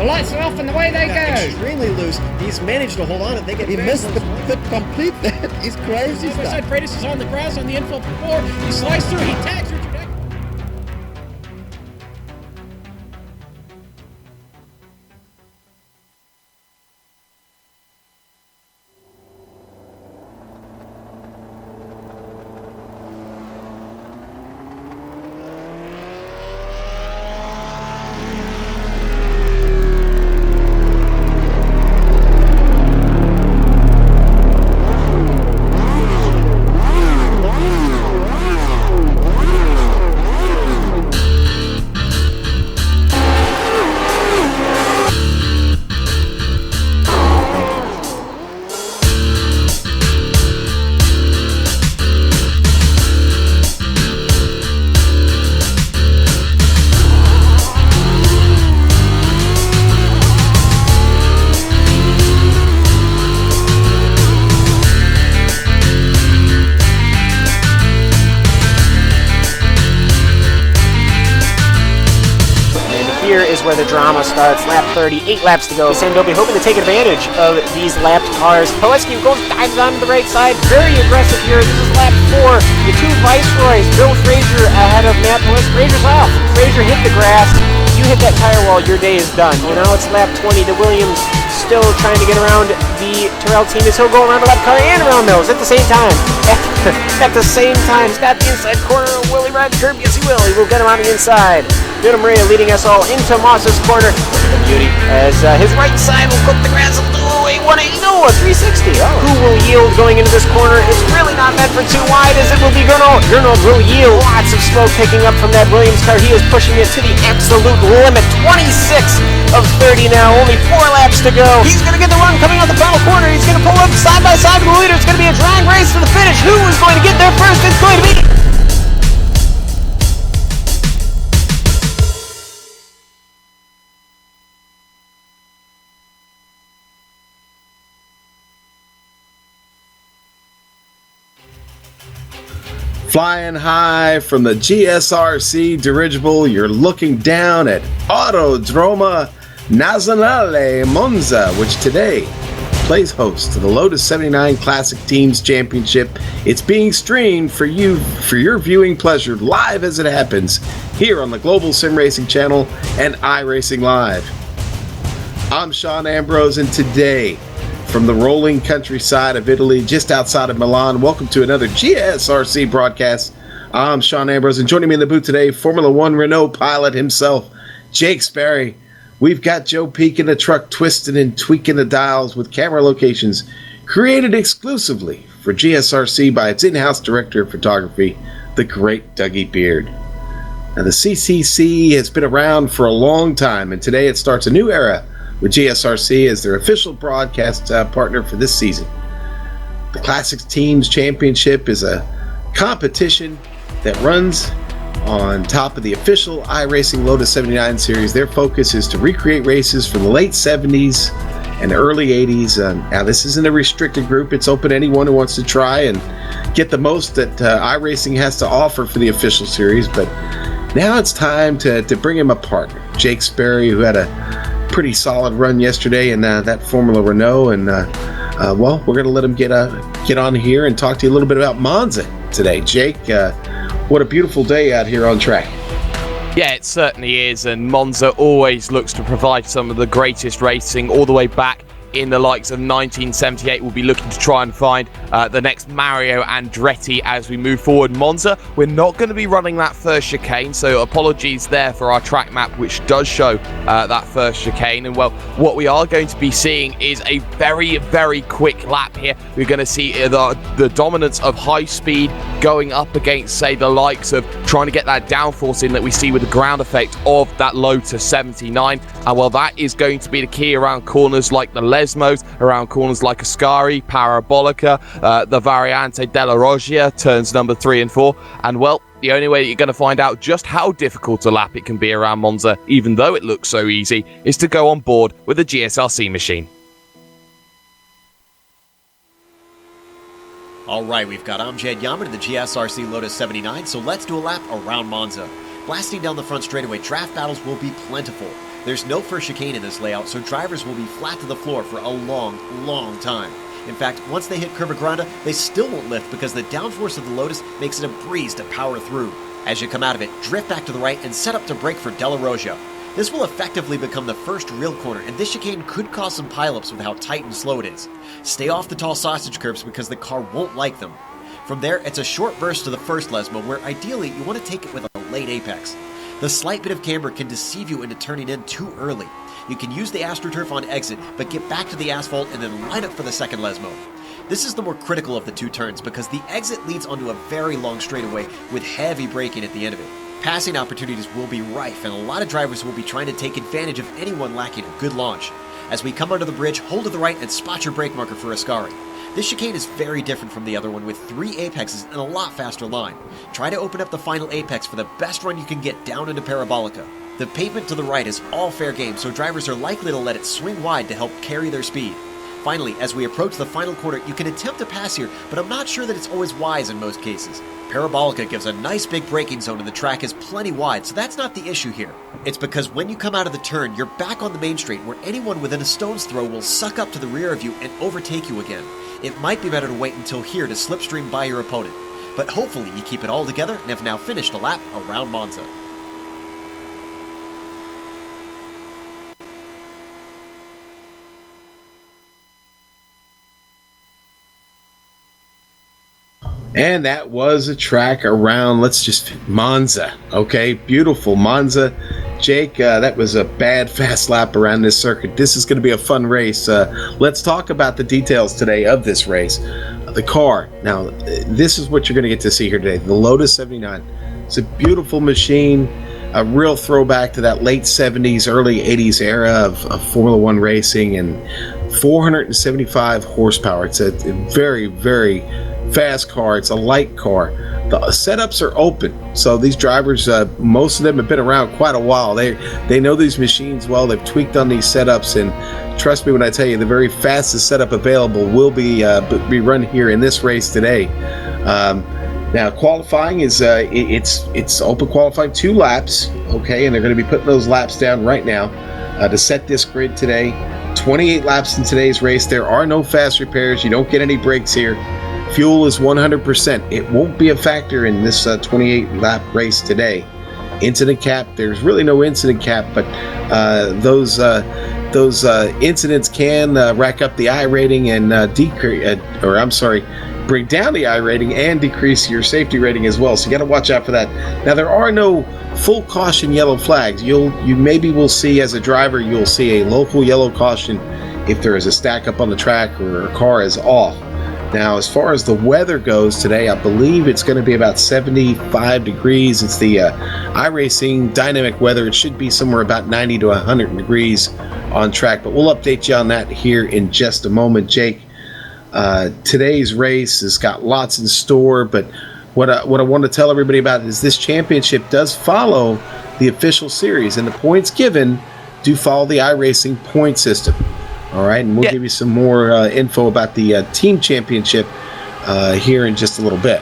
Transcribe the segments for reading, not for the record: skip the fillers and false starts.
lights are off and away they go. Extremely loose. He's managed to hold on and He missed the complete that. He's crazy stuff. Side Prix is on the grass on the infield before. He slides through, he tags Richard Eck. Here is where the drama starts. Lap 30, 8 laps to go. Sandobi hoping to take advantage of these lapped cars. Poleski goes dives on the right side. Very aggressive here. This is lap 4. The two Viceroys. Bill Frazier ahead of Matt Poleski. Frazier's off. Frazier hit the grass. You hit that tire wall, your day is done. Well, now it's lap 20. The Williams still trying to get around the Terrell team as he'll go around the lap car and around those at the same time. At the same time. He's got the inside corner. Will he ride the curb? Yes, he will. He will get him on the inside. Vito Maria leading us all into Moss's corner. Look at the beauty as his right side will cook the grass a little. A 180, no, a 360. Oh. Who will yield going into this corner? It's really not meant for too wide as it will be Gernald. Gernald will yield. Lots of smoke picking up from that Williams car. He is pushing it to the absolute limit. 26 of 30 now. Only 4 laps to go. He's going to get the run coming out the final corner. He's going to pull up side by side with the leader. It's going to be a drag race to the finish. Who is going to get there first? It's going to be... Flying high from the GSRC dirigible, you're looking down at Autodroma Nazionale Monza, which today plays host to the Lotus 79 Classic Teams Championship. It's being streamed for you for your viewing pleasure live as it happens here on the Global Sim Racing Channel and iRacing Live. I'm Sean Ambrose, and today, from the rolling countryside of Italy, just outside of Milan, welcome to another GSRC broadcast. I'm Sean Ambrose, and joining me in the booth today, Formula One Renault pilot himself, Jake Sperry. We've got Joe Peak in the truck twisting and tweaking the dials with camera locations created exclusively for GSRC by its in-house director of photography, the great Dougie Beard. Now, the CCC has been around for a long time, and today it starts a new era with GSRC as their official broadcast partner for this season. The Classics Teams Championship is a competition that runs on top of the official iRacing Lotus 79 series. Their focus is to recreate races from the late 70s and early 80s. Now, this isn't a restricted group. It's open to anyone who wants to try and get the most that iRacing has to offer for the official series. But now it's time to bring him a partner. Jake Sperry, who had a pretty solid run yesterday in that Formula Renault, and well, we're going to let him get on here and talk to you a little bit about Monza today. Jake, what a beautiful day out here on track. Yeah, it certainly is, and Monza always looks to provide some of the greatest racing all the way back in the likes of 1978. We'll be looking to try and find the next Mario Andretti as we move forward. Monza, we're not going to be running that first chicane, so apologies there for our track map, which does show that first chicane. And well, what we are going to be seeing is a very, very quick lap here. We're going to see the dominance of high speed going up against, say, the likes of trying to get that downforce in that we see with the ground effect of that Lotus 79. And well, that is going to be the key around corners like the Lesmos, around corners like Ascari, Parabolica, the Variante della Roggia, turns number 3 and 4. And well, the only way that you're going to find out just how difficult a lap it can be around Monza, even though it looks so easy, is to go on board with the GSRC machine. All right, we've got Amjad Yammer to the GSRC Lotus 79, so let's do a lap around Monza. Blasting down the front straightaway, draft battles will be plentiful. There's no first chicane in this layout, so drivers will be flat to the floor for a long time. In fact, once they hit Curva Grande, they still won't lift because the downforce of the Lotus makes it a breeze to power through. As you come out of it, drift back to the right and set up to brake for Della Roggio. This will effectively become the first real corner, and this chicane could cause some pileups with how tight and slow it is. Stay off the tall sausage curbs because the car won't like them. From there, it's a short burst to the first Lesmo, where ideally you want to take it with a late apex. The slight bit of camber can deceive you into turning in too early. You can use the AstroTurf on exit, but get back to the asphalt and then line up for the second Lesmo. This is the more critical of the two turns because the exit leads onto a very long straightaway with heavy braking at the end of it. Passing opportunities will be rife, and a lot of drivers will be trying to take advantage of anyone lacking a good launch. As we come under the bridge, hold to the right and spot your brake marker for Ascari. This chicane is very different from the other one with 3 apexes and a lot faster line. Try to open up the final apex for the best run you can get down into Parabolica. The pavement to the right is all fair game, so drivers are likely to let it swing wide to help carry their speed. Finally, as we approach the final corner, you can attempt to pass here, but I'm not sure that it's always wise in most cases. Parabolica gives a nice big braking zone and the track is plenty wide, so that's not the issue here. It's because when you come out of the turn, you're back on the main straight where anyone within a stone's throw will suck up to the rear of you and overtake you again. It might be better to wait until here to slipstream by your opponent, but hopefully you keep it all together and have now finished a lap around Monza. And that was a track around, Monza. Okay, beautiful Monza. Jake, that was a bad fast lap around this circuit. This is going to be a fun race. Let's talk about the details today of this race. The car. Now, this is what you're going to get to see here today. The Lotus 79. It's a beautiful machine. A real throwback to that late 70s, early 80s era of Formula One racing, and 475 horsepower. It's a very, very fast car. It's a light car. The setups are open, so these drivers, most of them have been around quite a while. They know these machines well. They've tweaked on these setups, and trust me when I tell you, the very fastest setup available will be run here in this race today. Now, qualifying is it's open qualifying 2 laps, okay, and they're going to be putting those laps down right now to set this grid today. 28 laps in today's race. There are no fast repairs. You don't get any breaks here. Fuel is 100%. It won't be a factor in this 28-lap race today. Incident cap, there's really no incident cap, but those incidents can rack up the I rating and bring down the I rating and decrease your safety rating as well. So you got to watch out for that. Now, there are no full caution yellow flags. You maybe will see, as a driver, you'll see a local yellow caution if there is a stack up on the track or a car is off. Now, as far as the weather goes today, I believe it's going to be about 75 degrees. It's the iRacing dynamic weather. It should be somewhere about 90 to 100 degrees on track, but we'll update you on that here in just a moment, Jake. Today's race has got lots in store, but what I want to tell everybody about is this championship does follow the official series, and the points given do follow the iRacing point system. All right, and we'll give you some more info about the team championship here in just a little bit.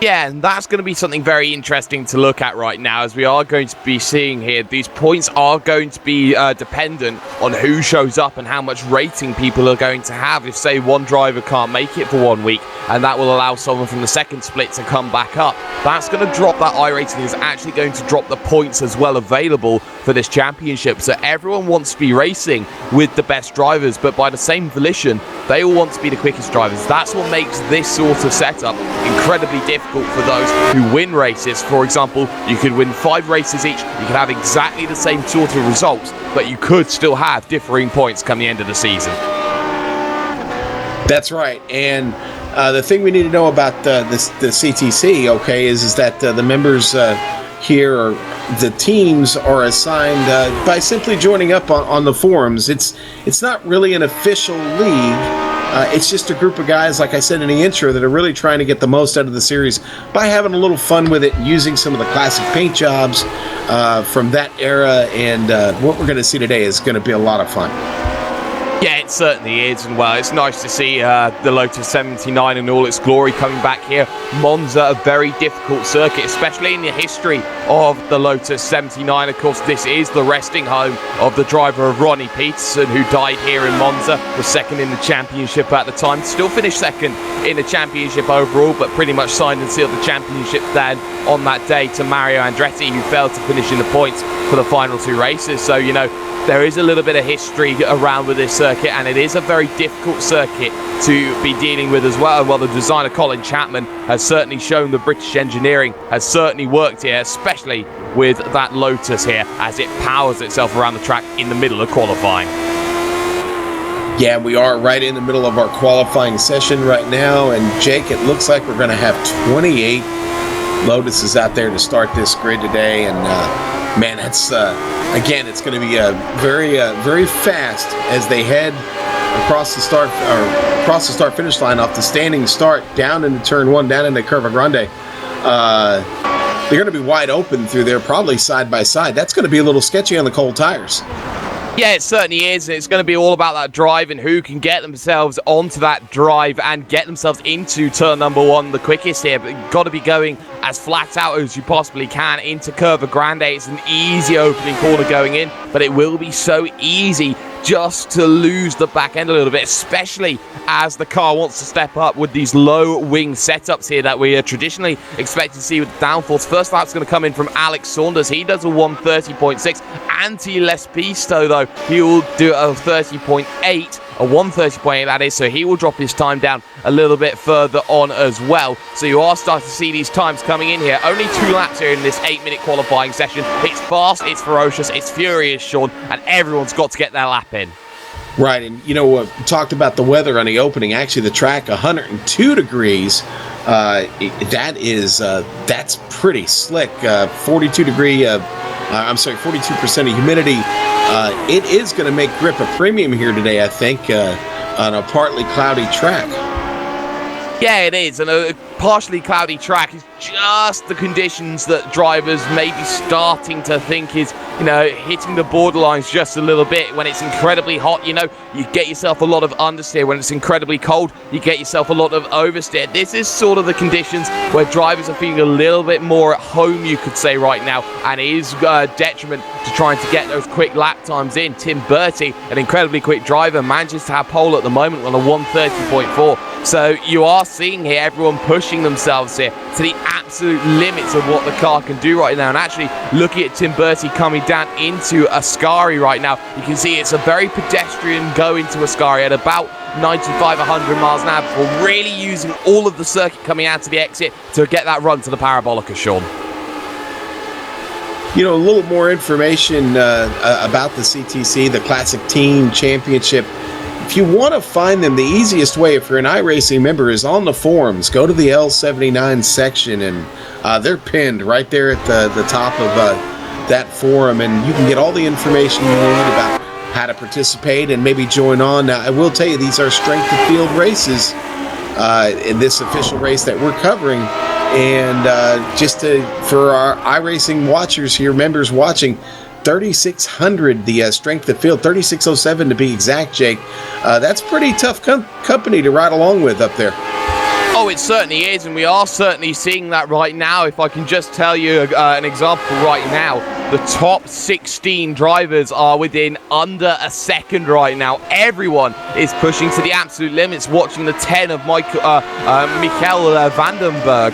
Yeah, and that's going to be something very interesting to look at right now, as we are going to be seeing here. These points are going to be dependent on who shows up and how much rating people are going to have. If, say, one driver can't make it for 1 week, and that will allow someone from the second split to come back up, that's going to drop that I rating. Is actually going to drop the points as well available for this championship. So everyone wants to be racing with the best drivers, but by the same volition, they all want to be the quickest drivers. That's what makes this sort of setup incredibly difficult for those who win races. For example, you could win 5 races each, you could have exactly the same sort of results, but you could still have differing points come the end of the season. That's right, and the thing we need to know about the CTC, okay, is that the members here, or the teams, are assigned by simply joining up on the forums. It's not really an official league. It's just a group of guys, like I said in the intro, that are really trying to get the most out of the series by having a little fun with it, using some of the classic paint jobs from that era, and what we're going to see today is going to be a lot of fun. Yeah, it certainly is, and well, it's nice to see the Lotus 79 in all its glory coming back here. Monza, a very difficult circuit, especially in the history of the Lotus 79. Of course, this is the resting home of the driver of Ronnie Peterson, who died here in Monza, was second in the championship at the time, still finished second in the championship overall, but pretty much signed and sealed the championship then on that day to Mario Andretti, who failed to finish in the points for the final two races. So, you know, there is a little bit of history around with this circuit, and it is a very difficult circuit to be dealing with as well. Well, the designer Colin Chapman has certainly shown the British engineering has certainly worked here, especially with that Lotus here as it powers itself around the track in the middle of qualifying. Yeah, we are right in the middle of our qualifying session right now, and Jake, it looks like we're going to have 28 Lotuses out there to start this grid today, and man, that's again, it's going to be very fast as they head across the start finish line off the standing start down into turn one, down into Curva Grande. They're going to be wide open through there, probably side by side. That's going to be a little sketchy on the cold tires. Yeah, it certainly is. It's going to be all about that drive and who can get themselves onto that drive and get themselves into turn number one the quickest here. But you've got to be going as flat out as you possibly can into Curva Grande. It's an easy opening corner going in, but it will be so easy just to lose the back end a little bit, especially as the car wants to step up with these low wing setups here that we are traditionally expected to see with the downforce. First lap's going to come in from Alex Saunders. He does a 1:30.6. Anti Les Pisto, though, he will do a 30.8. A 1:30.8 that is, so he will drop his time down a little bit further on as well. So you are starting to see these times coming in here. Only 2 laps here in this 8-minute qualifying session. It's fast, it's ferocious, it's furious, Sean, and everyone's got to get their lap in. Right, and you know, we talked about the weather on the opening. Actually, the track 102 degrees. That's pretty slick. 42% of humidity. It is going to make grip a premium here today, I think, on a partly cloudy track. Yeah, it is, and a partially cloudy track is just the conditions that drivers may be starting to think is, you know, hitting the borderlines just a little bit. When it's incredibly hot, you know, you get yourself a lot of understeer. When it's incredibly cold, you get yourself a lot of oversteer. This is sort of the conditions where drivers are feeling a little bit more at home, you could say, right now, and it is a detriment to trying to get those quick lap times in. Tim Bertie, an incredibly quick driver, manages to have pole at the moment on a 1:30.4. So you are seeing here everyone pushing themselves here to the absolute limits of what the car can do right now. And actually, looking at Tim Bertie coming down into Ascari right now, you can see it's a very pedestrian go into Ascari at about 95, 100 miles an hour before really using all of the circuit coming out to the exit to get that run to the Parabolica, Sean. You know, a little more information about the CTC, the Classic Team Championship. If you want to find them, the easiest way, if you're an iRacing member, is on the forums. Go to the L79 section, and they're pinned right there at the top of that forum, and you can get all the information you need about how to participate and maybe join on. Now, I will tell you, these are strength of field races in this official race that we're covering. And for our iRacing watchers here, members watching, 3,600 the strength of field, 3,607 to be exact, Jake. That's pretty tough company to ride along with up there. Oh, it certainly is, and we are certainly seeing that right now. If I can just tell you an example right now, the top 16 drivers are within under a second right now. Everyone is pushing to the absolute limits, watching the 10 of Michael Vandenberg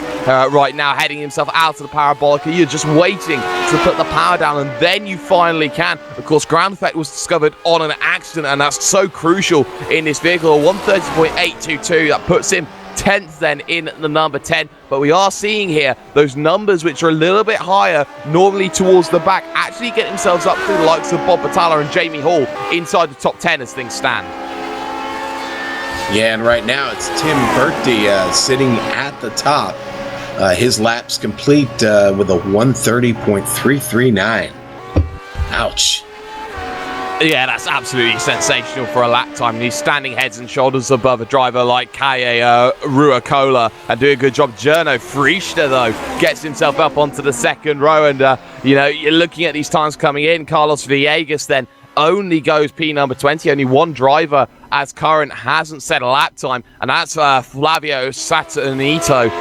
right now, heading himself out to the Parabolica. You're just waiting to put the power down, and then you finally can. Of course, ground effect was discovered on an accident, and that's so crucial in this vehicle. A 130.822, that puts him 10th then in the number 10, but we are seeing here those numbers which are a little bit higher, normally towards the back, actually get themselves up through the likes of Bob Battaglia and Jamie Hall inside the top 10 as things stand. Yeah, and right now it's Tim Bertie sitting at the top. His lap's complete with a 130.339. Ouch. Yeah, that's absolutely sensational for a lap time. And he's standing heads and shoulders above a driver like Kaye Ruakola and doing a good job. Jerno Frischter, though, gets himself up onto the second row. And, you know, you're looking at these times coming in. Carlos Villegas then only goes P number 20. Only one driver as current hasn't set a lap time, and that's Flavio Saturnino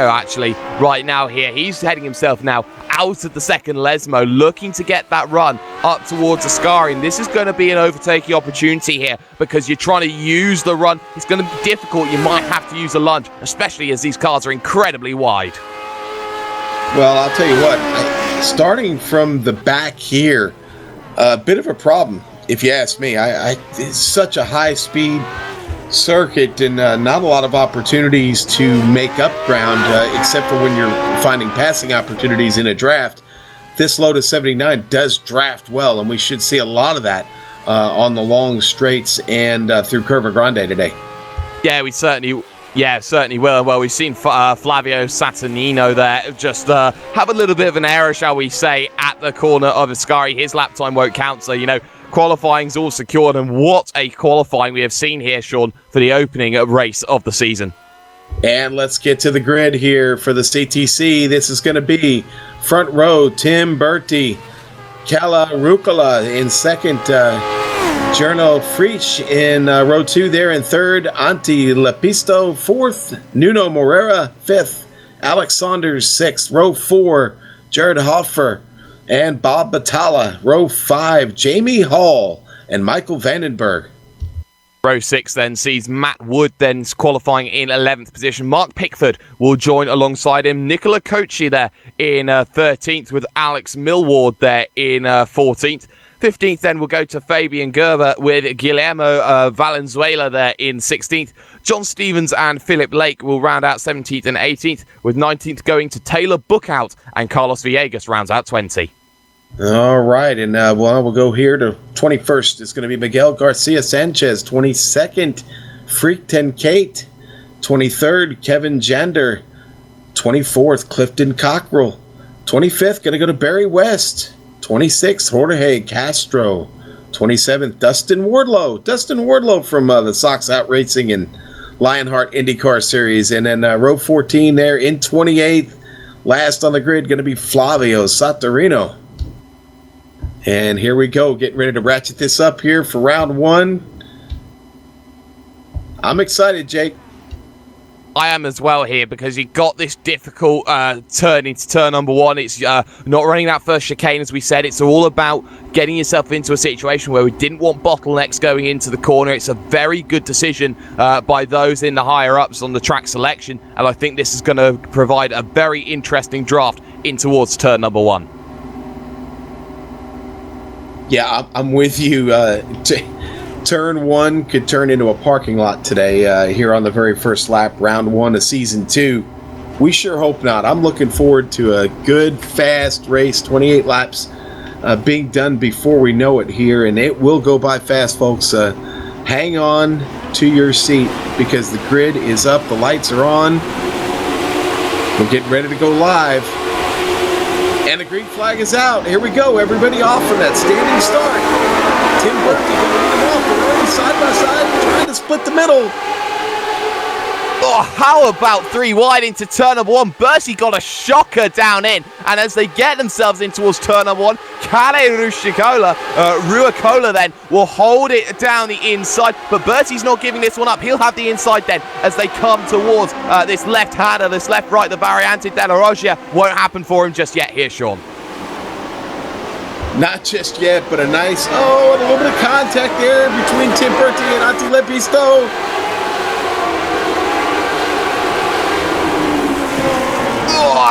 actually right now here. He's heading himself now out of the second Lesmo, looking to get that run up towards Ascari. And this is going to be an overtaking opportunity here because you're trying to use the run. It's going to be difficult. You might have to use a lunge, especially as these cars are incredibly wide. Well, I'll tell you what, starting from the back here, a bit of a problem, if you ask me. It's such a high-speed circuit and not a lot of opportunities to make up ground, except for when you're finding passing opportunities in a draft. This Lotus 79 does draft well, and we should see a lot of that on the long straights and through Curva Grande today. Yeah, we certainly will. Well, we've seen Flavio Saturnino there just have a little bit of an error, shall we say, at the corner of Ascari. His lap time won't count, so, qualifying's all secured. And what a qualifying we have seen here, Sean, for the opening race of the season. And let's get to the grid here for the CTC. This is going to be front row, Tim Berti, Cala Rucola in second, Journo Frich in row 2 there in third, Antti Lepisto fourth, Nuno Moreira fifth, Alex Saunders sixth, row 4, Jared Hoffer and Bob Batalla, row 5, Jamie Hall and Michael Vandenberg. Row 6 then sees Matt Wood then qualifying in 11th position. Mark Pickford will join alongside him. Nicola Cocci there in 13th with Alex Millward there in 14th. 15th then will go to Fabian Gerber with Guillermo Valenzuela there in 16th. John Stevens and Philip Lake will round out 17th and 18th, with 19th going to Taylor Bookout, and Carlos Villegas rounds out 20. All right, and we'll go here to 21st. It's going to be Miguel Garcia Sanchez. 22nd, Freakton Kate. 23rd, Kevin Jander. 24th, Clifton Cockrell. 25th, going to go to Barry West. 26th, Jorge Castro. 27th, Dustin Wardlow. Dustin Wardlow from the Sox Out Racing and Lionheart IndyCar Series. And then row 14 there in 28th. Last on the grid, going to be Flavio Saturnino. And here we go, getting ready to ratchet this up here for round 1. I'm excited, Jake. I am as well here because you got this difficult turn into turn number 1. It's not running that first chicane, as we said. It's all about getting yourself into a situation where we didn't want bottlenecks going into the corner. It's a very good decision by those in the higher-ups on the track selection, and I think this is going to provide a very interesting draft in towards turn number 1. Yeah, I'm with you. Turn 1 could turn into a parking lot today here on the very first lap, round 1 of season 2. We sure hope not. I'm looking forward to a good, fast race, 28 laps being done before we know it here, and it will go by fast, folks. Hang on to your seat because the grid is up, the lights are on. We're getting ready to go live. And the green flag is out. Here we go. Everybody off from that standing start. Tim Berti going to lead them off. They're already side by side trying to split the middle. Oh, how about 3 wide into turn number 1? Berti got a shocker down in. And as they get themselves in towards turn number 1, Kale Ruicola then will hold it down the inside. But Berti's not giving this one up. He'll have the inside then as they come towards this left-hander, this left-right, the Variante della Roggia. Won't happen for him just yet here, Sean. Not just yet, but a nice, and a little bit of contact there between Tim Berti and Antti Lepisto.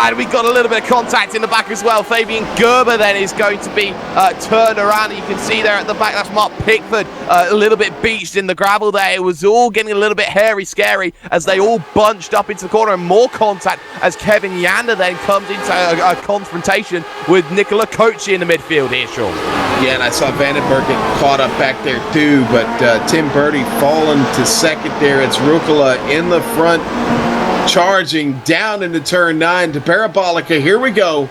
And we got a little bit of contact in the back as well. Fabian Gerber then is going to be turned around. You can see there at the back, that's Mark Pickford, a little bit beached in the gravel there. It was all getting a little bit hairy, scary as they all bunched up into the corner, and more contact as Kevin Yander then comes into a confrontation with Nicola Cocci in the midfield here, Sean. Yeah, and I saw Vandenberg get caught up back there too, but Tim Berti falling to second there. It's Rucola in the front, charging down into turn 9 to Parabolica. Here we go.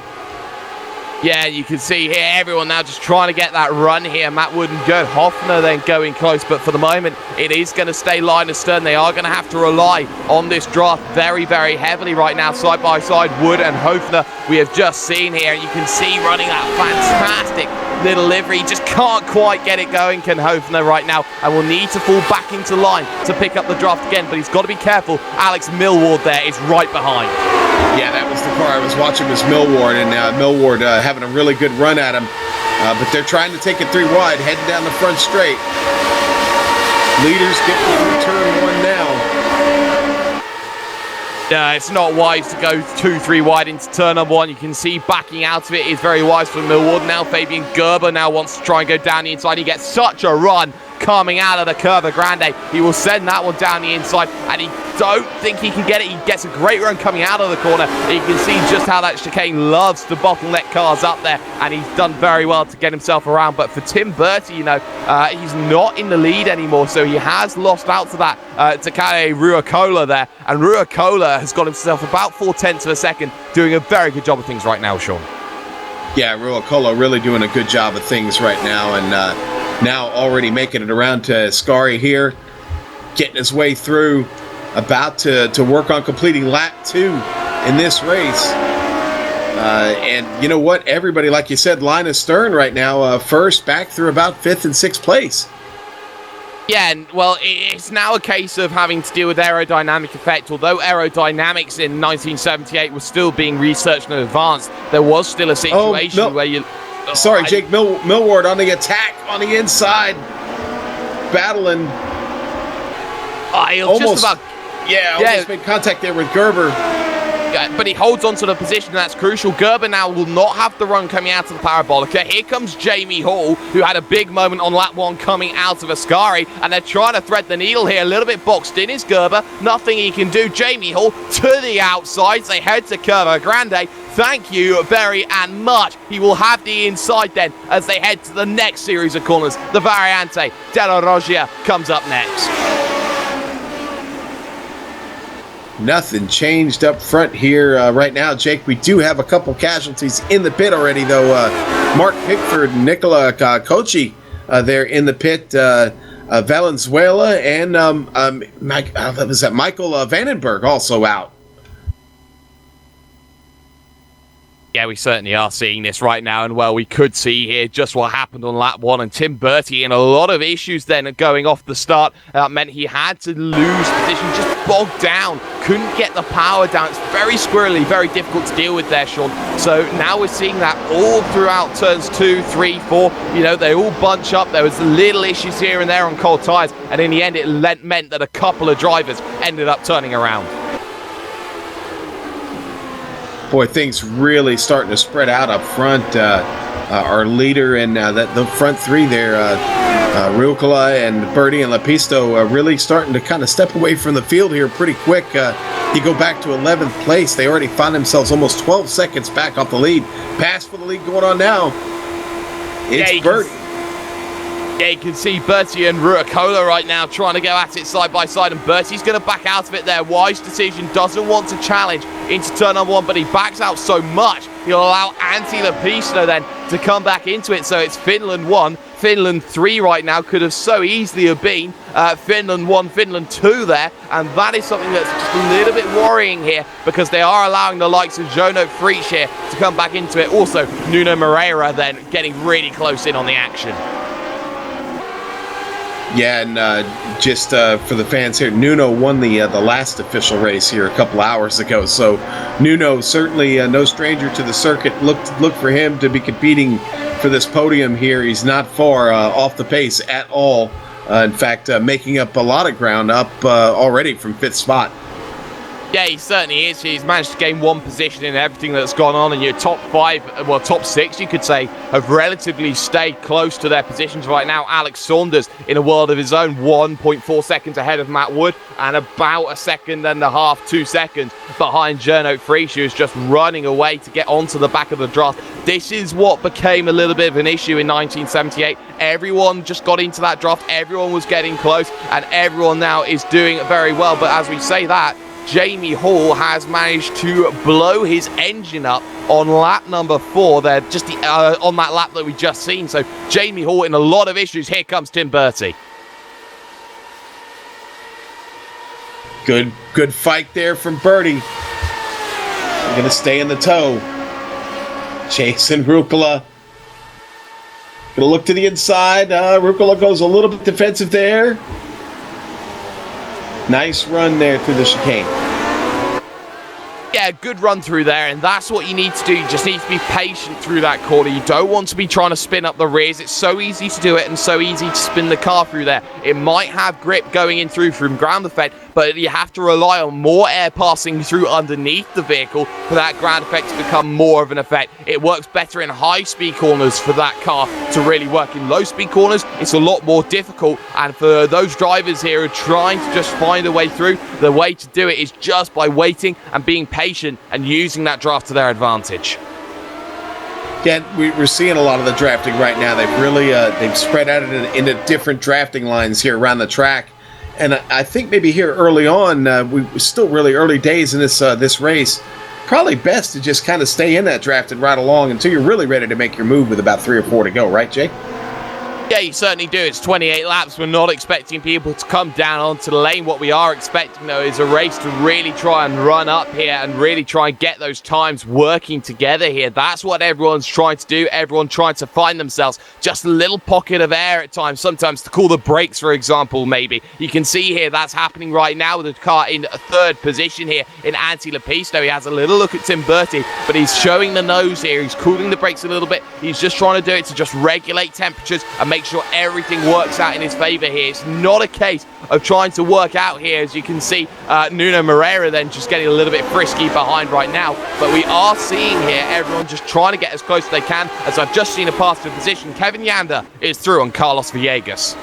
Yeah, you can see here everyone now just trying to get that run here. Matt Wood and Gerd Hoffner then going close, but for the moment it is going to stay line astern. They are going to have to rely on this draft very, very heavily right now, side by side. Wood and Hoffner we have just seen here. You can see running that fantastic little livery. Just can't quite get it going, Ken Hofner right now, and will need to fall back into line to pick up the draft again, but he's got to be careful. Alex Millward there is right behind. Yeah, that was the car I was watching, was Millward, and Millward having a really good run at him. But they're trying to take it 3 wide, heading down the front straight. Leaders getting through turn 1 now. It's not wise to go 2-3 wide into turn number 1. You can see backing out of it is very wise for Millward. Now Fabian Gerber now wants to try and go down the inside. He gets such a run coming out of the Curva Grande. He will send that one down the inside, and he don't think he can get it. He gets a great run coming out of the corner. You can see just how that chicane loves to bottleneck cars up there, and he's done very well to get himself around. But for Tim Bertie, you know, he's not in the lead anymore, so he has lost out to that Takao Ruakola there, and Ruakola has got himself about 0.4 of a second, doing a very good job of things right now, Sean. Yeah, Ruakola really doing a good job of things right now, and now already making it around to Ascari here, getting his way through, about to work on completing lap 2 in this race. And you know what? Everybody, like you said, Linus Stern right now, first, back through about 5th and 6th place. Yeah, and well, it's now a case of having to deal with aerodynamic effect. Although aerodynamics in 1978 was still being researched and advanced, there was still a situation where you... Sorry, Jake Millward on the attack on the inside, battling. Almost made contact there with Gerber. But he holds on to the position, and that's crucial. Gerber now will not have the run coming out of the Parabolica. Here comes Jamie Hall, who had a big moment on lap 1 coming out of Ascari, and they're trying to thread the needle here. A little bit boxed in is Gerber. Nothing he can do. Jamie Hall to the outside. They head to Curva Grande. Thank you very and much. He will have the inside then as they head to the next series of corners. The Variante della Roggia comes up next. Nothing changed up front here right now, Jake. We do have a couple casualties in the pit already, though. Mark Pickford, Nicola Kochi there in the pit. Valenzuela and Michael Vandenberg also out. Yeah, we certainly are seeing this right now, and well, we could see here just what happened on lap 1, and Tim Bertie in a lot of issues then going off the start. Meant he had to lose position, just bogged down, couldn't get the power down. It's very squirrely, very difficult to deal with there, Sean. So now we're seeing that all throughout turns 2, 3, 4. You know, they all bunch up. There was little issues here and there on cold tyres, and in the end it meant that a couple of drivers ended up turning around. Boy, things really starting to spread out up front. Our leader in the front 3 there, Rucola and Bertie and Lapisto, really starting to kind of step away from the field here pretty quick. You go back to 11th place. They already find themselves almost 12 seconds back off the lead. Pass for the lead going on now. It's Bertie. Yeah, you can see Bertie and Ruakola right now trying to go at it side by side, and Bertie's going to back out of it there. Wise decision, doesn't want to challenge into turn number 1, but he backs out so much, he'll allow Antti Lapisto then to come back into it. So it's Finland 1, Finland 3 right now, could have so easily have been Finland 1, Finland 2 there, and that is something that's just a little bit worrying here, because they are allowing the likes of Jono Frisch here to come back into it. Also, Nuno Moreira then getting really close in on the action. Yeah, and just for the fans here, Nuno won the last official race here a couple hours ago. So Nuno certainly no stranger to the circuit. Look for him to be competing for this podium here. He's not far off the pace at all. In fact, making up a lot of ground up already from 5th spot. Yeah, he certainly is. He's managed to gain 1 position in everything that's gone on, and your top 5, well, top 6, you could say, have relatively stayed close to their positions right now. Alex Saunders, in a world of his own, 1.4 seconds ahead of Matt Wood, and about 1.5 seconds, 2 seconds behind Jono Frisch, who's just running away to get onto the back of the draft. This is what became a little bit of an issue in 1978. Everyone just got into that draft, everyone was getting close, and everyone now is doing very well. But as we say that, Jamie Hall has managed to blow his engine up on lap number 4 there, just on that lap that we just seen. So Jamie Hall in a lot of issues. Here comes Tim Bertie. Good fight there from Bertie. Going to stay in the tow. Jason Rucola Gonna look to the inside. Rucola goes a little bit defensive there. Nice run there through the chicane. Yeah, good run through there, and that's what you need to do. You just need to be patient through that corner. You don't want to be trying to spin up the rears. It's so easy to do it and so easy to spin the car through there. It might have grip going in through from ground effect, but you have to rely on more air passing through underneath the vehicle for that ground effect to become more of an effect. It works better in high-speed corners for that car to really work. In low-speed corners, it's a lot more difficult, and for those drivers here who are trying to just find a way through, the way to do it is just by waiting and being patient and using that draft to their advantage. Yeah, we're seeing a lot of the drafting right now. They've really they've spread out into different drafting lines here around the track. And I think maybe here early on, we're still really early days in this race. Probably best to just kind of stay in that draft and ride along until you're really ready to make your move with about 3 or 4 to go, right, Jake? Yeah, you certainly do. It's 28 laps. We're not expecting people to come down onto the lane. What we are expecting, though, is a race to really try and run up here and really try and get those times working together here. That's what everyone's trying to do. Everyone trying to find themselves just a little pocket of air at times, sometimes to cool the brakes, for example, maybe. You can see here that's happening right now with the car in a 3rd position here in Anti-Lepisto. He has a little look at Tim Bertie, but he's showing the nose here. He's cooling the brakes a little bit. He's just trying to do it to just regulate temperatures and make sure everything works out in his favor here. It's not a case of trying to work out here. As you can see, Nuno Moreira then just getting a little bit frisky behind right now, but we are seeing here everyone just trying to get as close as they can. As I've just seen a pass to position, Kevin Yander is through on Carlos Villegas.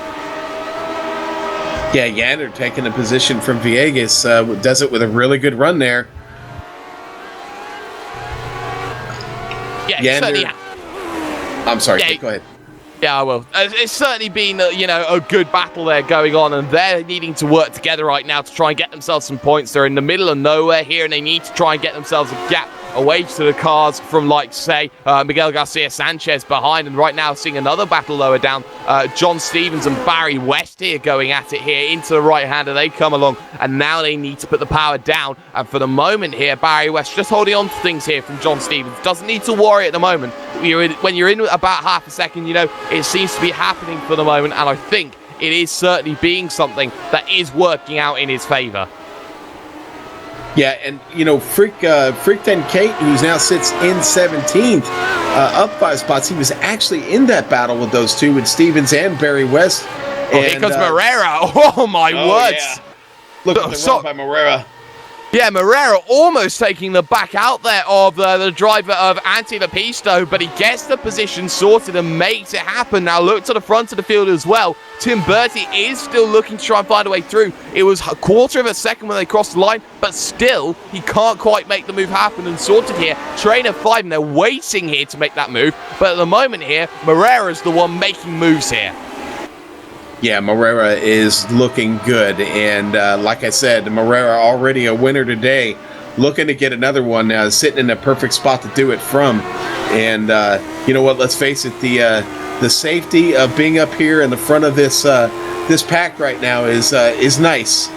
Yeah, Yander taking a position from Villegas, does it with a really good run there. Yeah, Yander, I'm sorry, yeah, go ahead. Yeah, I will. It's certainly been, a good battle there going on, and they're needing to work together right now to try and get themselves some points. They're in the middle of nowhere here, and they need to try and get themselves a gap away to the cars from, like, say, Miguel Garcia Sanchez behind, and right now seeing another battle lower down. John Stevens and Barry West here going at it here into the right-hander. They come along, and now they need to put the power down, and for the moment here, Barry West just holding on to things here from John Stevens. Doesn't need to worry at the moment. When you're in about half a second, it seems to be happening for the moment, and I think it is certainly being something that is working out in his favor. Yeah, and Freak 10 Kate, who's now sits in 17th, up 5 spots. He was actually in that battle with those two, with Stevens and Barry West. Oh, here comes Moreira. Oh, my words. Yeah. Look at the run by Moreira. Yeah, Moreira almost taking the back out there of the driver of Anti-Lepisto, but he gets the position sorted and makes it happen. Now look to the front of the field as well. Tim Bertie is still looking to try and find a way through. It was a quarter of a second when they crossed the line, but still, he can't quite make the move happen and sorted here. Trainer 5, and they're waiting here to make that move, but at the moment here, Moreira's the one making moves here. Yeah, Moreira is looking good, and like I said, Moreira already a winner today, looking to get another one, sitting in a perfect spot to do it from. And you know what? Let's face it, the safety of being up here in the front of this pack right now is nice.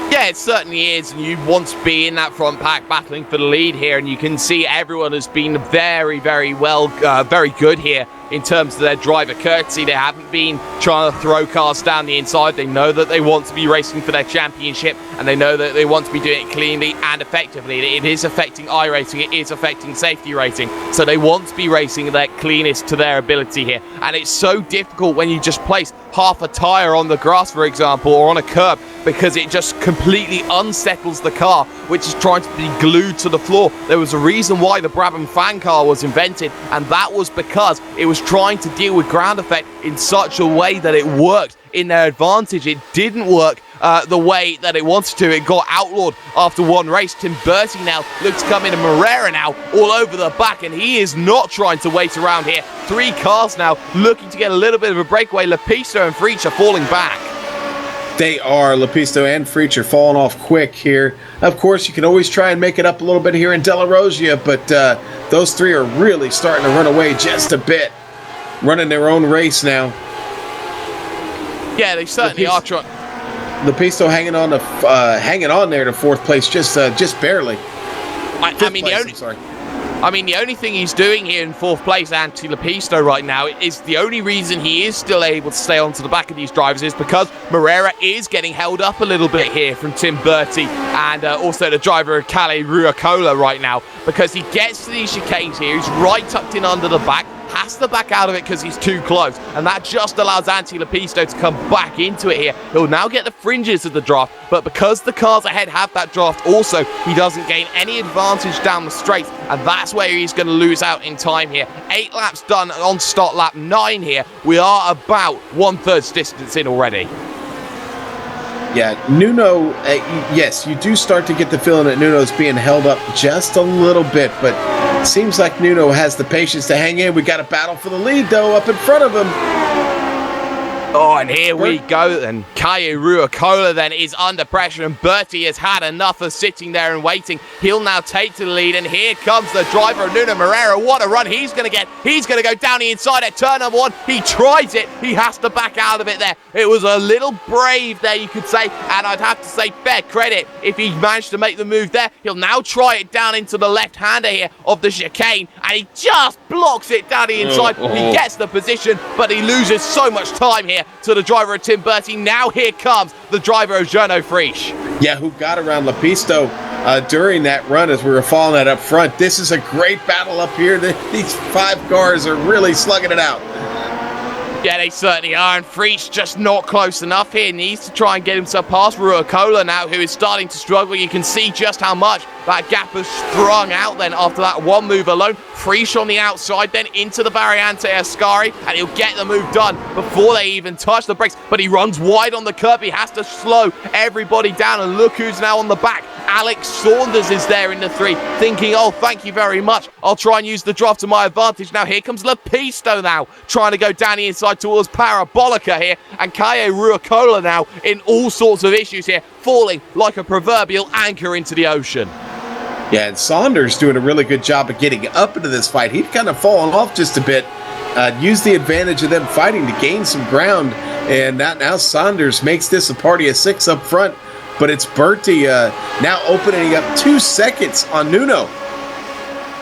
Yeah, it certainly is, and you want to be in that front pack battling for the lead here, and you can see everyone has been very, very well, very good here in terms of their driver courtesy. They haven't been trying to throw cars down the inside. They know that they want to be racing for their championship, and they know that they want to be doing it cleanly and effectively. It is affecting iRacing, it is affecting safety rating, so they want to be racing their cleanest to their ability here. And it's so difficult when you just place half a tyre on the grass, for example, or on a curb, because it just completely unsettles the car, which is trying to be glued to the floor. There was a reason why the Brabham fan car was invented, and that was because it was trying to deal with ground effect in such a way that it worked in their advantage. It didn't work the way that it wanted to. It got outlawed after one race. Tim Bertie now looks to come in, and Moreira now all over the back, and he is not trying to wait around here. 3 cars now looking to get a little bit of a breakaway. Lepisto and Freach are falling back. They are. Lepisto and Freach are falling off quick here. Of course, you can always try and make it up a little bit here in Della Rosia, but those 3 are really starting to run away just a bit. Running their own race now. Yeah, they certainly are trying. Lepisto hanging on there to 4th place, just barely. I mean, place, I'm sorry. I mean, the only thing he's doing here in 4th place, Anti Lepisto, right now, is the only reason he is still able to stay onto the back of these drivers is because Moreira is getting held up a little bit here from Tim Bertie and also the driver of Kalle Ruokola right now, because he gets to these chicanes here, he's right tucked in under the back, has to back out of it because he's too close, and that just allows Anti Lepisto to come back into it here. He'll now get the fringes of the draft, but because the cars ahead have that draft also, he doesn't gain any advantage down the straight, and that's where he's going to lose out in time here. 8 laps done on start lap 9 here. We are about 1/3 distance in already. Yeah, Nuno, yes, you do start to get the feeling that Nuno's being held up just a little bit, but it seems like Nuno has the patience to hang in. We got a battle for the lead, though, up in front of him. Oh, and here we go, and Kalle Ruokola then is under pressure, and Bertie has had enough of sitting there and waiting. He'll now take to the lead, and here comes the driver of Nuno Moreira. What a run he's going to get. He's going to go down the inside at turn number 1. He tries it. He has to back out of it there. It was a little brave there, you could say, and I'd have to say fair credit if he managed to make the move there. He'll now try it down into the left-hander here of the chicane, and he just blocks it down the inside. He gets the position, but he loses so much time here to the driver of Tim Bertie. Now here comes the driver of Jono Frisch. Yeah, who got around Lepisto during that run as we were following that up front. This is a great battle up here. These 5 cars are really slugging it out. Yeah, they certainly are, and Frisch just not close enough here. Needs to try and get himself past Ruokola now, who is starting to struggle. You can see just how much that gap has strung out then after that one move alone. Frisch on the outside, then into the Variante Ascari, and he'll get the move done before they even touch the brakes, but he runs wide on the curb. He has to slow everybody down, and look who's now on the back. Alex Saunders is there in the 3, thinking, oh, thank you very much. I'll try and use the draft to my advantage. Now here comes Lepisto now, trying to go down the inside towards Parabolica here, and Kalle Ruokola now in all sorts of issues here, falling like a proverbial anchor into the ocean. Yeah, and Saunders doing a really good job of getting up into this fight. He'd kind of fallen off just a bit, used the advantage of them fighting to gain some ground, and now Saunders makes this a party of 6 up front. But it's Bertie now opening up 2 seconds on Nuno.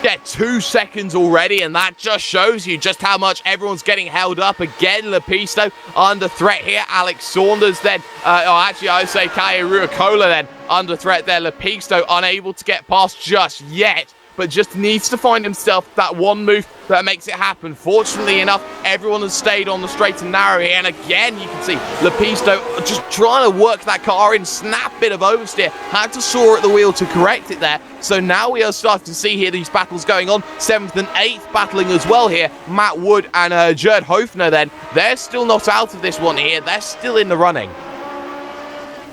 Yeah, 2 seconds already, and that just shows you just how much everyone's getting held up. Again, Lepisto under threat here. Alex Saunders then, actually I would say Kalle Ruokola then under threat there. Lepisto unable to get past just yet, but just needs to find himself that one move that makes it happen. Fortunately enough, everyone has stayed on the straight and narrow here, and again, you can see Lepisto just trying to work that car in, snap bit of oversteer, had to saw at the wheel to correct it there. So now we are starting to see here these battles going on. 7th and 8th battling as well here. Matt Wood and Gerd Hofner then, they're still not out of this one here. They're still in the running.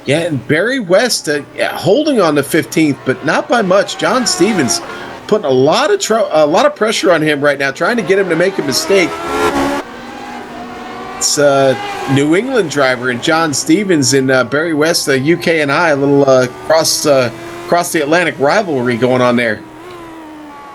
Yeah, and Barry West holding on to 15th, but not by much. John Stevens putting a lot of pressure on him right now, trying to get him to make a mistake. It's New England driver and John Stevens in Barry West, UK and I, a little cross the Atlantic rivalry going on there.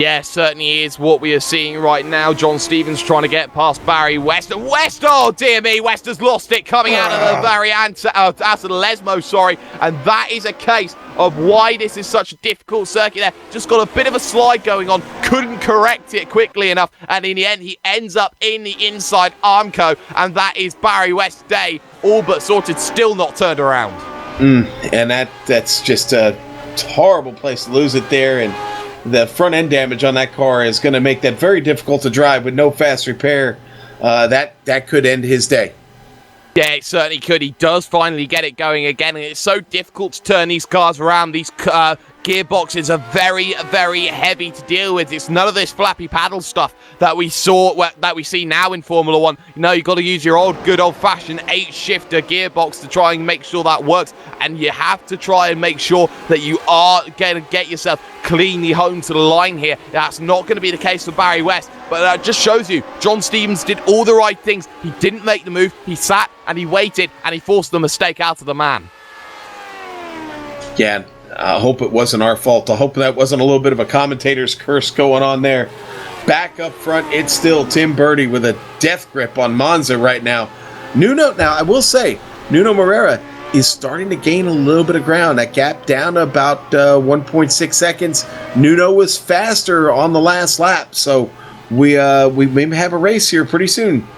Yeah, certainly is what we are seeing right now. John Stevens trying to get past Barry West. And West, oh dear me, West has lost it coming out of the Variante, out of the Lesmo, sorry. And that is a case of why this is such a difficult circuit there. Just got a bit of a slide going on, couldn't correct it quickly enough. And in the end, he ends up in the inside Armco. And that is Barry West's day, all but sorted, still not turned around. And that's just a horrible place to lose it there. And the front end damage on that car is going to make that very difficult to drive with no fast repair. That could end his day. Yeah, it certainly could. He does finally get it going again, and it's so difficult to turn these cars around. These gearboxes are very, very heavy to deal with. It's none of this flappy paddle stuff that we see now in Formula One. You know, you've got to use your good old-fashioned 8-shifter gearbox to try and make sure that works, and you have to try and make sure that you are going to get yourself cleanly home to the line here. That's not going to be the case for Barry West, but that just shows you John Stevens did all the right things. He didn't make the move. He sat and he waited, and he forced the mistake out of the man. Yeah, I hope it wasn't our fault. I hope that wasn't a little bit of a commentator's curse going on there. Back up front, it's still Tim Bertie with a death grip on Monza right now. Nuno, now I will say, Nuno Moreira is starting to gain a little bit of ground. That gap down to about 1.6 seconds. Nuno was faster on the last lap, so we may have a race here pretty soon.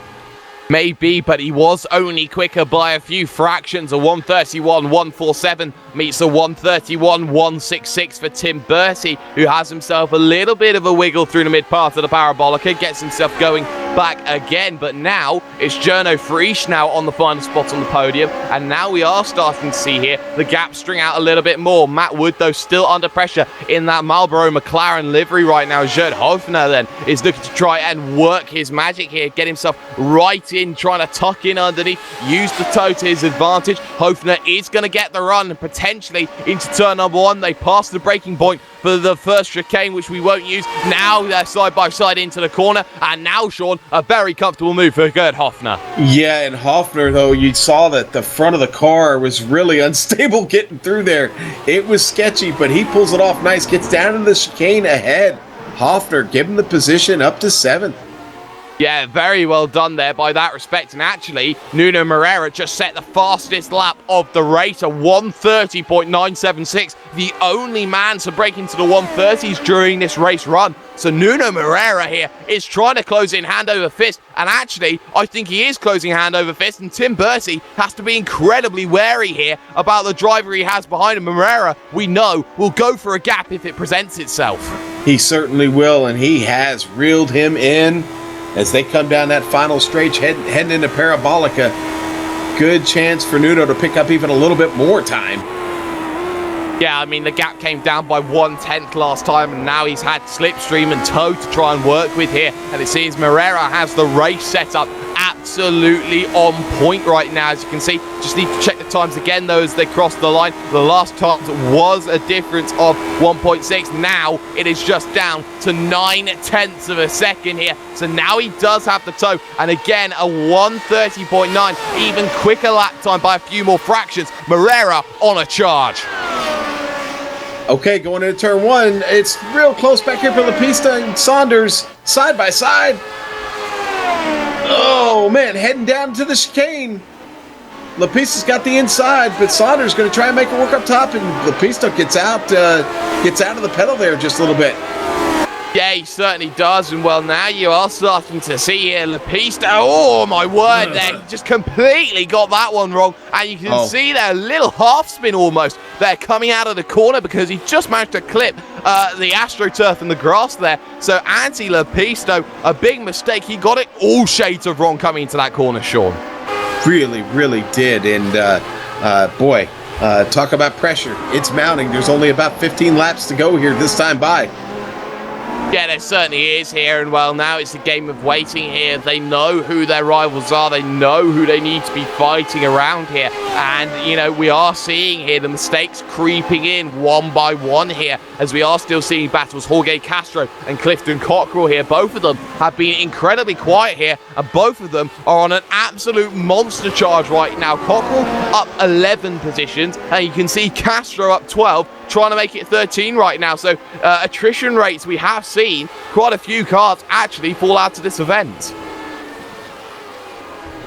Maybe, but he was only quicker by a few fractions. A 1:31.147 meets a 1:31.166 for Tim Bertie, who has himself a little bit of a wiggle through the mid part of the Parabolica, gets himself going back again. But now it's Jono Frisch now on the final spot on the podium, and now we are starting to see here the gap string out a little bit more. Matt Wood, though, still under pressure in that Marlboro McLaren livery right now. Gerd Hofner then is looking to try and work his magic here, get himself right in, trying to tuck in underneath, use the toe to his advantage. Hofner is going to get the run and potentially into turn number 1. They pass the braking point for the first chicane, which we won't use. Now they're side by side into the corner, and now, Sean, a very comfortable move for Gerd Hofner. Yeah, and Hofner, though, you saw that the front of the car was really unstable getting through there. It was sketchy, but he pulls it off nice, gets down in the chicane ahead. Hofner, give him the position up to 7th. Yeah, very well done there by that respect. And actually, Nuno Moreira just set the fastest lap of the race, a 1:30.976. The only man to break into the 1:30s during this race run. So Nuno Moreira here is trying to close in hand over fist. And actually, I think he is closing hand over fist. And Tim Bertie has to be incredibly wary here about the driver he has behind him. Moreira, we know, will go for a gap if it presents itself. He certainly will, and he has reeled him in. As they come down that final stretch, heading into Parabolica, good chance for Nuno to pick up even a little bit more time. Yeah, I mean, the gap came down by 1/10 last time, and now he's had slipstream and toe to try and work with here. And it seems Moreira has the race set up absolutely on point right now, as you can see. Just need to check the times again, though, as they cross the line. The last times was a difference of 1.6. Now it is just down to 9/10 of a second here. So now he does have the toe, and again, a 1:30.9, even quicker lap time by a few more fractions. Moreira on a charge. Okay, going into turn 1, it's real close back here for Lapista and Saunders, side by side. Oh, man, heading down to the chicane. Lapista's got the inside, but Saunders going to try and make it work up top, and Lapista gets out of the pedal there just a little bit. Yeah, he certainly does, and well, now you are starting to see here Lapista. Oh, my word, there, he just completely got that one wrong, and you can see there a little half spin almost there coming out of the corner because he just managed to clip the AstroTurf and the grass there. So anti-Lapista, a big mistake. He got it all shades of wrong coming into that corner, Sean. Really, really did, and boy, talk about pressure. It's mounting. There's only about 15 laps to go here this time by. Yeah, there certainly is here, and well, now it's a game of waiting here. They know who their rivals are. They know who they need to be fighting around here. And, you know, we are seeing here the mistakes creeping in one by one here, as we are still seeing battles. Jorge Castro and Clifton Cockrell here. Both of them have been incredibly quiet here, and both of them are on an absolute monster charge right now. Cockrell up 11 positions, and you can see Castro up 12, trying to make it 13 right now. So attrition rates, we have seen quite a few cars actually fall out of this event.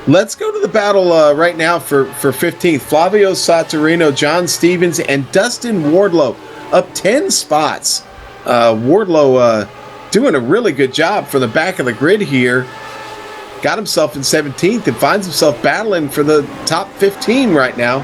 Let's go to the battle right now for 15th. Flavio Saturino, John Stevens, and Dustin Wardlow up 10 spots. Wardlow doing a really good job from the back of the grid here. Got himself in 17th and finds himself battling for the top 15 right now.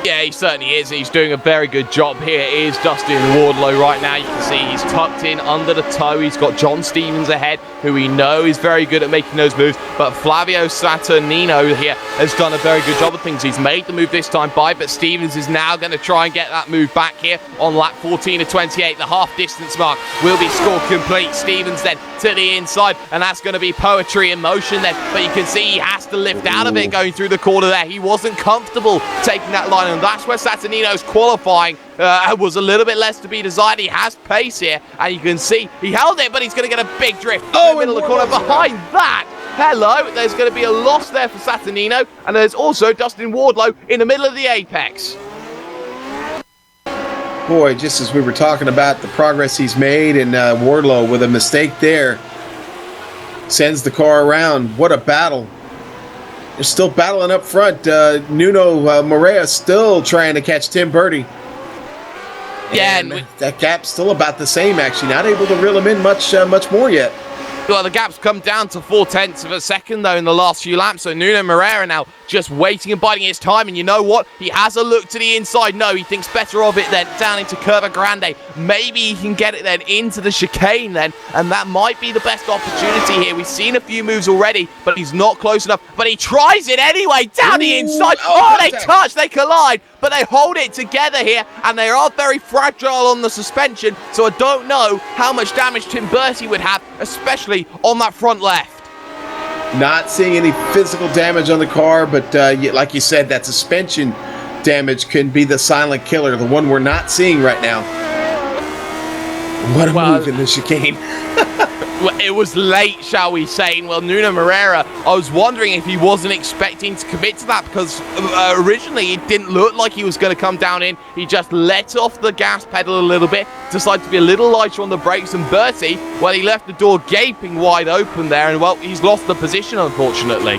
Yeah, he certainly is. He's doing a very good job here. Is Dustin Wardlow right now. You can see he's tucked in under the toe. He's got John Stevens ahead, who we know is very good at making those moves. But Flavio Saturnino here has done a very good job of things. He's made the move this time by, but Stevens is now going to try and get that move back here on lap 14 of 28. The half distance mark will be scored complete. Stevens then to the inside, and that's going to be poetry in motion then. But you can see he has to lift out of it going through the corner there. He wasn't comfortable taking that line, and that's where Saturnino's qualifying was a little bit less to be desired. He has pace here, and you can see he held it, but he's going to get a big drift in the middle of the corner. Behind that, hello, there's going to be a loss there for Saturnino, and there's also Dustin Wardlow in the middle of the apex. Boy, just as we were talking about the progress he's made, and Wardlow with a mistake there sends the car around. What a battle. They're still battling up front. Nuno Moreira still trying to catch Tim Bertie. Yeah, And that gap's still about the same, actually. Not able to reel him in much more yet. well, the gap's come down to 0.4 of a second, though, in the last few laps. So Nuno Moreira now just waiting and biding his time. And you know what? He has a look to the inside. No, he thinks better of it then down into Curva Grande. Maybe he can get it then into the chicane then. And that might be the best opportunity here. We've seen a few moves already, but he's not close enough. But he tries it anyway down the inside. Oh, they touch, they collide. But they hold it together here, and they are very fragile on the suspension, so I don't know how much damage Tim Bertie would have, especially on that front left. Not seeing any physical damage on the car, but like you said, that suspension damage can be the silent killer, the one we're not seeing right now. What a move in the chicane. It was late, shall we say. Well, Nuno Moreira, I was wondering if he wasn't expecting to commit to that, because originally it didn't look like he was going to come down in. He just let off the gas pedal a little bit, decided to be a little lighter on the brakes, and Bertie, well, he left the door gaping wide open there, and well, he's lost the position, unfortunately.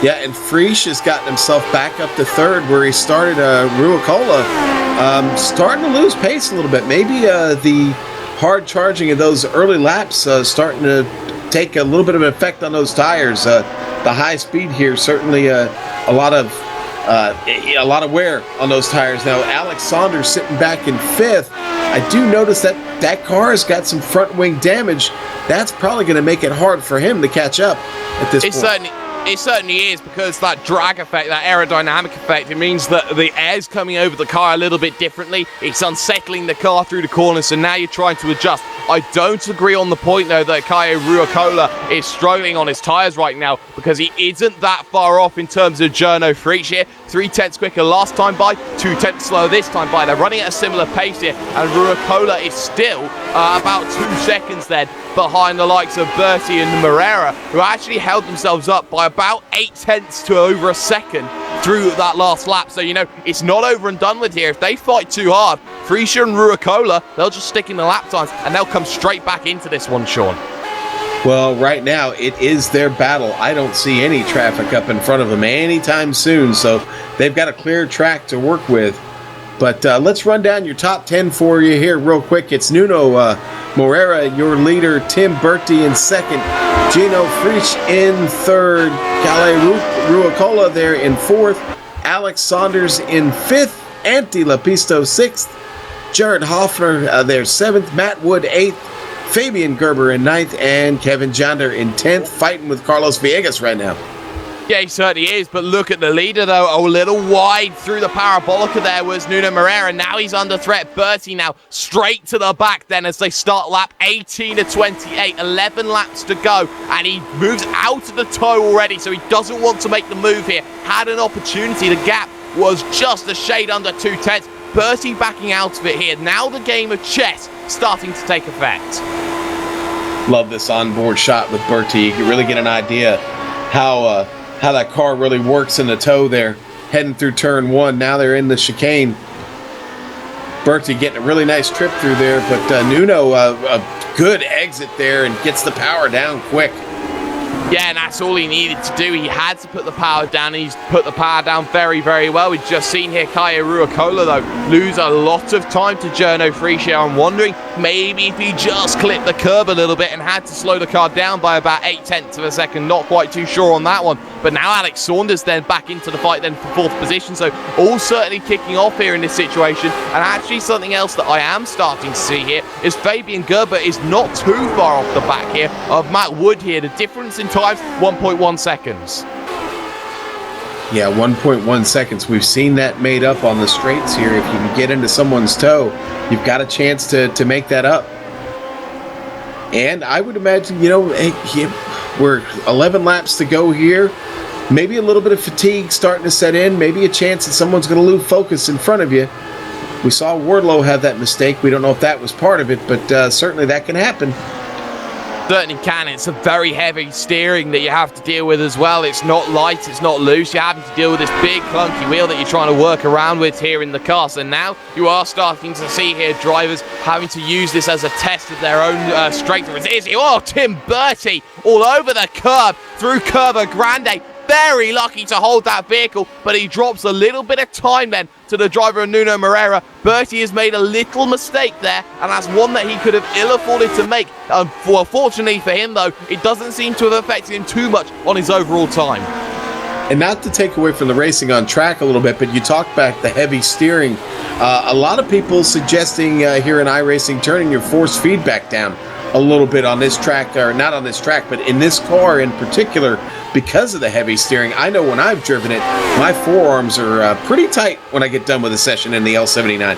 Yeah, and Prix has gotten himself back up to third where he started. Ruicola starting to lose pace a little bit. Maybe the hard charging of those early laps starting to take a little bit of an effect on those tires. The high speed here certainly a lot of wear on those tires. Now Alex Saunders sitting back in fifth. I do notice that car has got some front wing damage. That's probably going to make it hard for him to catch up at this point. It certainly is, because that drag effect, that aerodynamic effect, it means that the air's coming over the car a little bit differently. It's unsettling the car through the corners, so now you're trying to adjust. I don't agree on the point, though, that Caio Ruicola is struggling on his tyres right now, because he isn't that far off in terms of Jarno Frisch here. 3/10 quicker last time by, 2/10 slower this time by. They're running at a similar pace here, and Ruicola is still about 2 seconds then behind the likes of Bertie and Moreira, who actually held themselves up by about 0.8 to over a second through that last lap. So, you know, it's not over and done with here. If they fight too hard, Frisch and Ruicola, they'll just stick in the lap times, and they'll come straight back into this one, Sean. Well, right now, it is their battle. I don't see any traffic up in front of them anytime soon, so they've got a clear track to work with. But let's run down your top 10 for you here real quick. It's Nuno Moreira, your leader, Tim Bertie in second, Gino Frisch in third, Caio Ruicola there in fourth, Alex Saunders in fifth, Antti Lapisto sixth, Jared Hoffner there seventh, Matt Wood eighth, Fabian Gerber in ninth, and Kevin Jonder in 10th, fighting with Carlos Villegas right now. Yeah, he certainly is, but look at the leader, though. A little wide through the parabolica there was Nuno Moreira. Now he's under threat. Bertie now straight to the back then as they start lap 18 to 28. 11 laps to go, and he moves out of the toe already, so he doesn't want to make the move here. Had an opportunity. The gap was just a shade under 2/10. Bertie backing out of it here. Now the game of chess starting to take effect. Love this onboard shot with Bertie. You can really get an idea how that car really works in the toe there, heading through turn one. Now they're in the chicane. Bertie getting a really nice trip through there, but Nuno, a good exit there and gets the power down quick. Yeah, and that's all he needed to do. He had to put the power down, and he's put the power down very, very well. We've just seen here Caio Ruicola, though, lose a lot of time to Jarno Frisch. I'm wondering maybe if he just clipped the curb a little bit and had to slow the car down by about 0.8 of a second. Not quite too sure on that one. But now Alex Saunders then back into the fight then for fourth position. So all certainly kicking off here in this situation. And actually something else that I am starting to see here is Fabian Gerber is not too far off the back here of Matt Wood here. The difference in times, 1.1 seconds. Yeah, 1.1 seconds. We've seen that made up on the straights here. If you can get into someone's toe, you've got a chance to make that up. And I would imagine, we're 11 laps to go here. Maybe a little bit of fatigue starting to set in. Maybe a chance that someone's going to lose focus in front of you. We saw Wardlow have that mistake. We don't know if that was part of it, but certainly that can happen. Certainly can. It's a very heavy steering that you have to deal with as well. It's not light, it's not loose. You're having to deal with this big clunky wheel that you're trying to work around with here in the car. So now you are starting to see here drivers having to use this as a test of their own strength. Oh, Tim Bertie all over the curb through Curva Grande. very lucky to hold that vehicle, but he drops a little bit of time then to the driver of Nuno Moreira. Bertie has made a little mistake there, and that's one that he could have ill afforded to make. Well, fortunately for him, though, it doesn't seem to have affected him too much on his overall time. And not to take away from the racing on track a little bit, but you talk back the heavy steering. A lot of people suggesting here in iRacing turning your force feedback down a little bit on this track, or not on this track, but in this car in particular, because of the heavy steering. I know when I've driven it, my forearms are pretty tight when I get done with a session in the L79.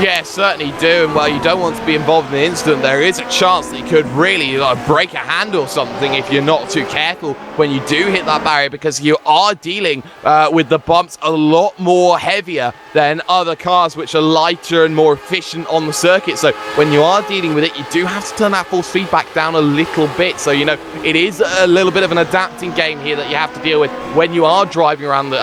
Yeah, certainly do. And while you don't want to be involved in the incident, there is a chance that you could really break a hand or something if you're not too careful when you do hit that barrier, because you are dealing with the bumps a lot more heavier than other cars which are lighter and more efficient on the circuit. So when you are dealing with it, you do have to turn that force feedback down a little bit. So, you know, it is a little bit of an adapting game here that you have to deal with when you are driving around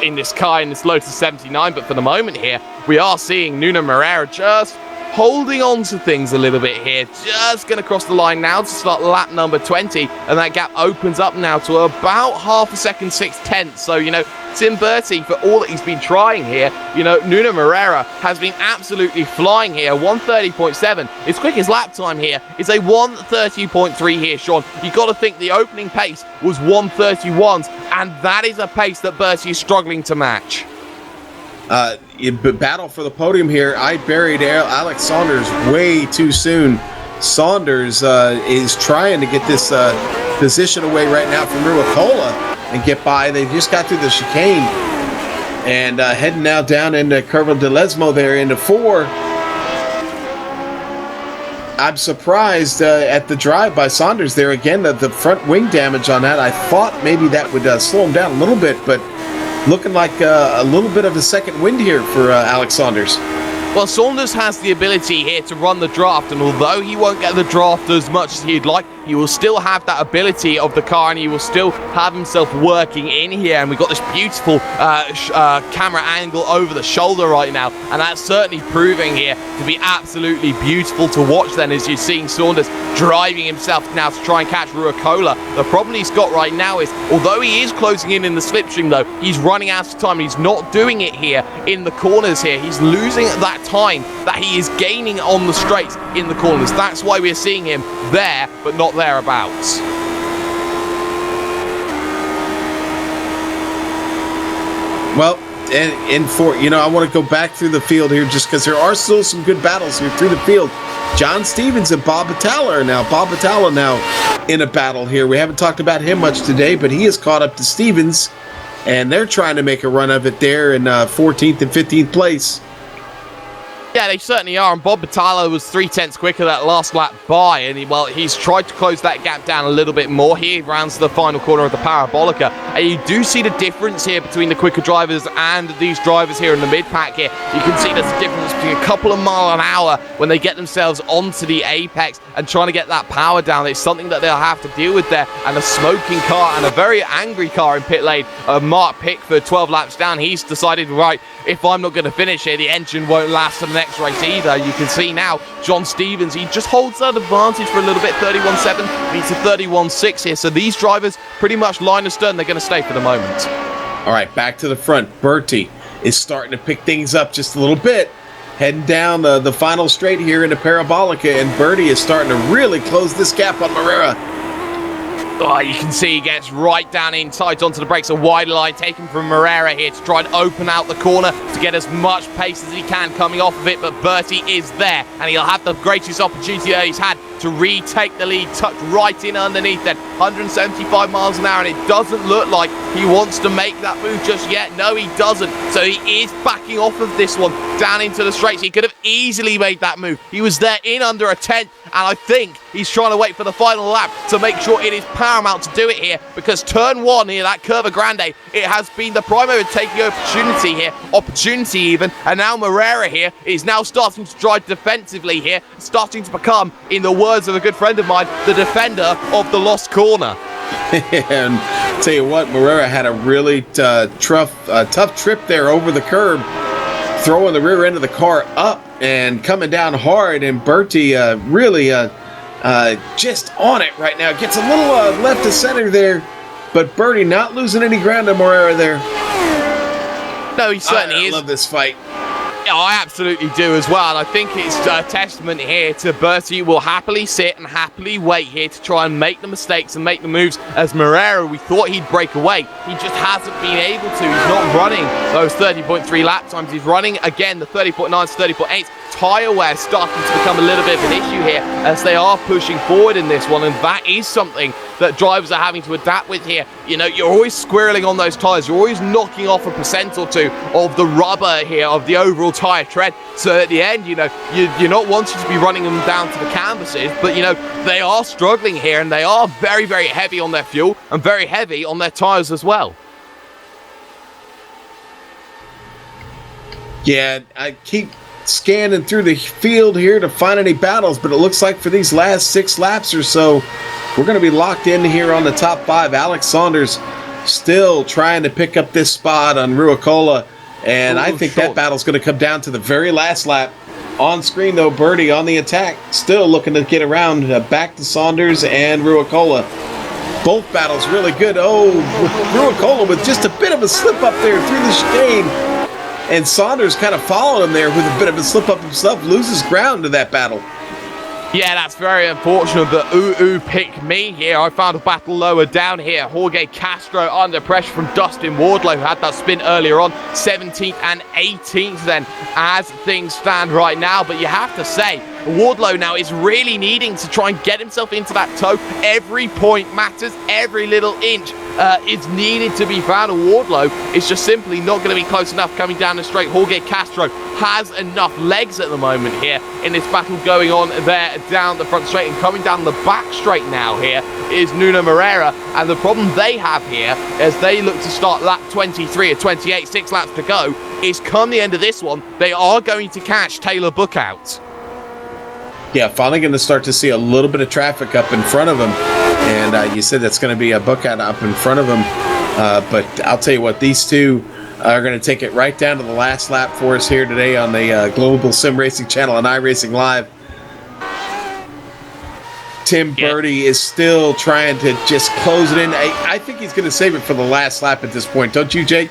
in this car, in this Lotus 79. But for the moment here, we are seeing Nuno Moreira just holding on to things a little bit here. Just going to cross the line now to start lap number 20. And that gap opens up now to about half a second, 6/10. So, you know, Tim Bertie, for all that he's been trying here, you know, Nuno Moreira has been absolutely flying here. 1:30.7. His quickest lap time here is a 1:30.3 here, Sean. You've got to think the opening pace was 1:31s, and that is a pace that Bertie is struggling to match. Battle for the podium here. I buried Alex Saunders way too soon. Saunders is trying to get this position away right now from Ruicola and get by. They just got through the chicane and heading now down into Curva de Lesmo there into 4. I'm surprised at the drive by Saunders there. Again, the front wing damage on that. I thought maybe that would slow him down a little bit, but looking like a little bit of a second wind here for Alex Saunders. Well, Saunders has the ability here to run the draft, and although he won't get the draft as much as he'd like, he will still have that ability of the car, and he will still have himself working in here. And we've got this beautiful camera angle over the shoulder right now, and that's certainly proving here to be absolutely beautiful to watch then, as you're seeing Saunders driving himself now to try and catch Ruicola. The problem he's got right now is, although he is closing in the slipstream though, he's running out of time. He's not doing it here in the corners here. He's losing that time that he is gaining on the straights in the corners. That's why we're seeing him there, but not thereabouts. Well, and for, you know, I want to go back through the field here just because there are still some good battles here through the field. John Stevens and Bob Battalla are now. Bob Battalla now in a battle here. We haven't talked about him much today, but he is caught up to Stevens, and they're trying to make a run of it there in 14th and 15th place. Yeah, they certainly are, and Bob Battalla was 3/10 quicker that last lap by, and he's tried to close that gap down a little bit more. He rounds the final corner of the Parabolica, and you do see the difference here between the quicker drivers and these drivers here in the mid-pack here. You can see there's a difference between a couple of miles an hour when they get themselves onto the apex and trying to get that power down. It's something that they'll have to deal with there, and a smoking car and a very angry car in pit lane. Mark Pickford, 12 laps down, he's decided, right, if I'm not going to finish here, the engine won't last for the next race either. You can see now John Stevens, he just holds that advantage for a little bit. 31.7 beats a 31.6 here. So these drivers pretty much line astern. They're going to stay for the moment. All right, back to the front. Bertie is starting to pick things up just a little bit. Heading down the final straight here into Parabolica, and Bertie is starting to really close this gap on Moreira. Oh, you can see he gets right down in tight onto the brakes. A wide line taken from Moreira here to try and open out the corner to get as much pace as he can coming off of it. But Bertie is there, and he'll have the greatest opportunity that he's had to retake the lead, tucked right in underneath that 175 miles an hour, and it doesn't look like he wants to make that move just yet. No, he doesn't. So he is backing off of this one down into the straights. He could have easily made that move. He was there in under a 10th, and I think he's trying to wait for the final lap to make sure it is paramount to do it here, because turn 1 here, that Curva Grande, it has been the primary taking opportunity even, and now Moreira here is now starting to drive defensively here, starting to become, in the words of a good friend of mine, the defender of the lost corner. And tell you what, Moreira had a really tough trip there over the curb, throwing the rear end of the car up and coming down hard, and Bertie really just on it right now. Gets a little left to center there but Birdie not losing any ground to Moreira there. No, he certainly is. I love this fight. Yeah, I absolutely do as well. I think it's a testament here to Bertie will happily sit and happily wait here to try and make the mistakes and make the moves. As Moreira, we thought he'd break away. He just hasn't been able to. He's not running those 30.3 lap times. He's running, again, the 30.9s, 30.8s. Tyre wear starting to become a little bit of an issue here as they are pushing forward in this one, and that is something that drivers are having to adapt with here. You know, you're always squirreling on those tyres. You're always knocking off a percent or two of the rubber here, of the overall tyre tread. So at the end, you know, you're not wanting to be running them down to the canvases, but, you know, they are struggling here, and they are very, very heavy on their fuel and very heavy on their tyres as well. Yeah, I keep scanning through the field here to find any battles, but it looks like for these last 6 laps or so, we're going to be locked in here on the top 5. Alex Saunders still trying to pick up this spot on Ruicola, and I think that battle's going to come down to the very last lap. On screen, though, Birdie on the attack, still looking to get around back to Saunders and Ruicola. Both battles really good. Oh, Ruicola with just a bit of a slip up there through the chicane. And Saunders kind of followed him there with a bit of a slip-up himself, loses ground to that battle. Yeah, that's very unfortunate that Ooh picked me here. I found a battle lower down here. Jorge Castro under pressure from Dustin Wardlow, who had that spin earlier on. 17th and 18th then as things stand right now. But you have to say, Wardlow now is really needing to try and get himself into that toe. Every point matters. Every little inch is needed to be found. And Wardlow is just simply not going to be close enough coming down the straight. Jorge Castro has enough legs at the moment here in this battle going on there down the front straight, and coming down the back straight now here is Nuno Moreira. And the problem they have here as they look to start lap 23 or 28, 6 laps to go, is come the end of this one, they are going to catch Taylor Book out. Yeah, finally going to start to see a little bit of traffic up in front of him. And you said that's going to be a book out up in front of him. But I'll tell you what, these two are going to take it right down to the last lap for us here today on the Global Sim Racing channel on iRacing Live. Tim Birdie is still trying to just close it in. I think he's going to save it for the last lap at this point. Don't you, Jake?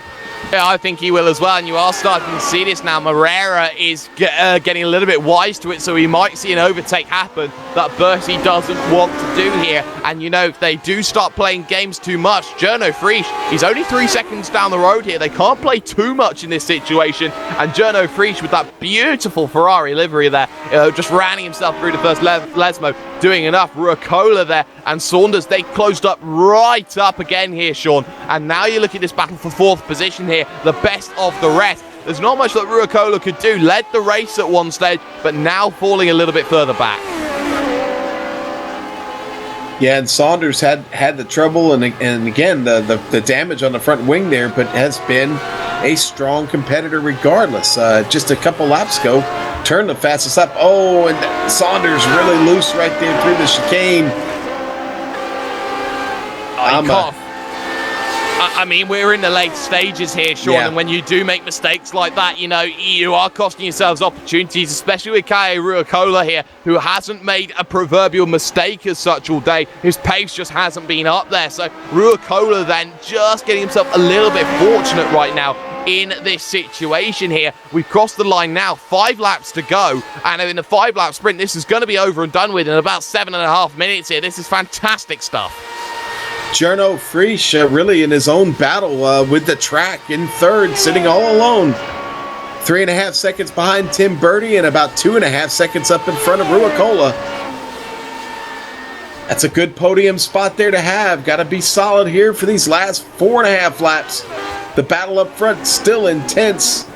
Yeah, I think he will as well, and you are starting to see this now. Moreira is getting a little bit wise to it, so we might see an overtake happen that Bertie doesn't want to do here. And, you know, if they do start playing games too much, Journo Frisch, he's only 3 seconds down the road here. They can't play too much in this situation. And Journo Frisch with that beautiful Ferrari livery there, just ranning himself through the first Lesmo, doing enough. Ruicola there and Saunders, they closed up right up again here, Sean. And now you look at this battle for 4th position here, the best of the rest. There's not much that Ruicola could do. Led the race at one stage, but now falling a little bit further back. Yeah, and Saunders had the trouble and again the damage on the front wing there, but has been a strong competitor regardless. Just a couple laps ago, turned the fastest up. Oh, and Saunders really loose right there through the chicane. I mean, we're in the late stages here, Sean, and when you do make mistakes like that, you know, you are costing yourselves opportunities, especially with Kaye Ruicola here, who hasn't made a proverbial mistake as such all day. His pace just hasn't been up there. So Ruicola then just getting himself a little bit fortunate right now in this situation here. We've crossed the line now, 5 laps to go, and in the 5-lap sprint, this is going to be over and done with in about 7.5 minutes here. This is fantastic stuff. Journo Frisch really in his own battle with the track in 3rd, sitting all alone. 3.5 seconds behind Tim Birdie and about 2.5 seconds up in front of Ruicola. That's a good podium spot there to have. Got to be solid here for these last 4.5 laps. The battle up front still intense.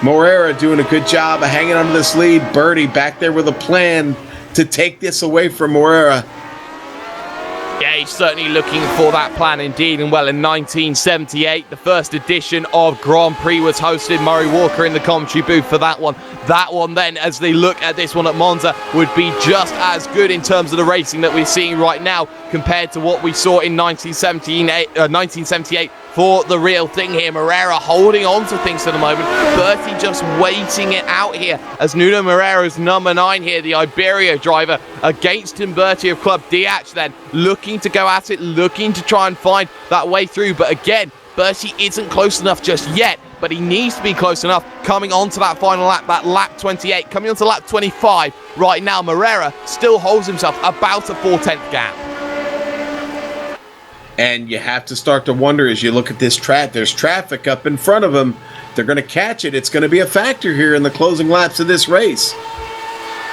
Moreira doing a good job of hanging onto this lead. Birdie back there with a plan to take this away from Moreira. Yeah, he's certainly looking for that plan indeed. And well, in 1978, the first edition of Grand Prix was hosted. Murray Walker in the commentary booth for that one. That one then, as they look at this one at Monza, would be just as good in terms of the racing that we're seeing right now compared to what we saw in 1978 for the real thing here. Moreira holding on to things for the moment. Bertie just waiting it out here as Nuno Moreira's number 9 here, the Iberia driver, against Tim Bertie of Club Diach then, looking to go at it, looking to try and find that way through. But again, Bertie isn't close enough just yet, but he needs to be close enough coming onto that final lap, that lap 28. Coming onto lap 25 right now, Moreira still holds himself about a 4/10 gap. And you have to start to wonder as you look at this track, there's traffic up in front of them. They're going to catch it. It's going to be a factor here in the closing laps of this race.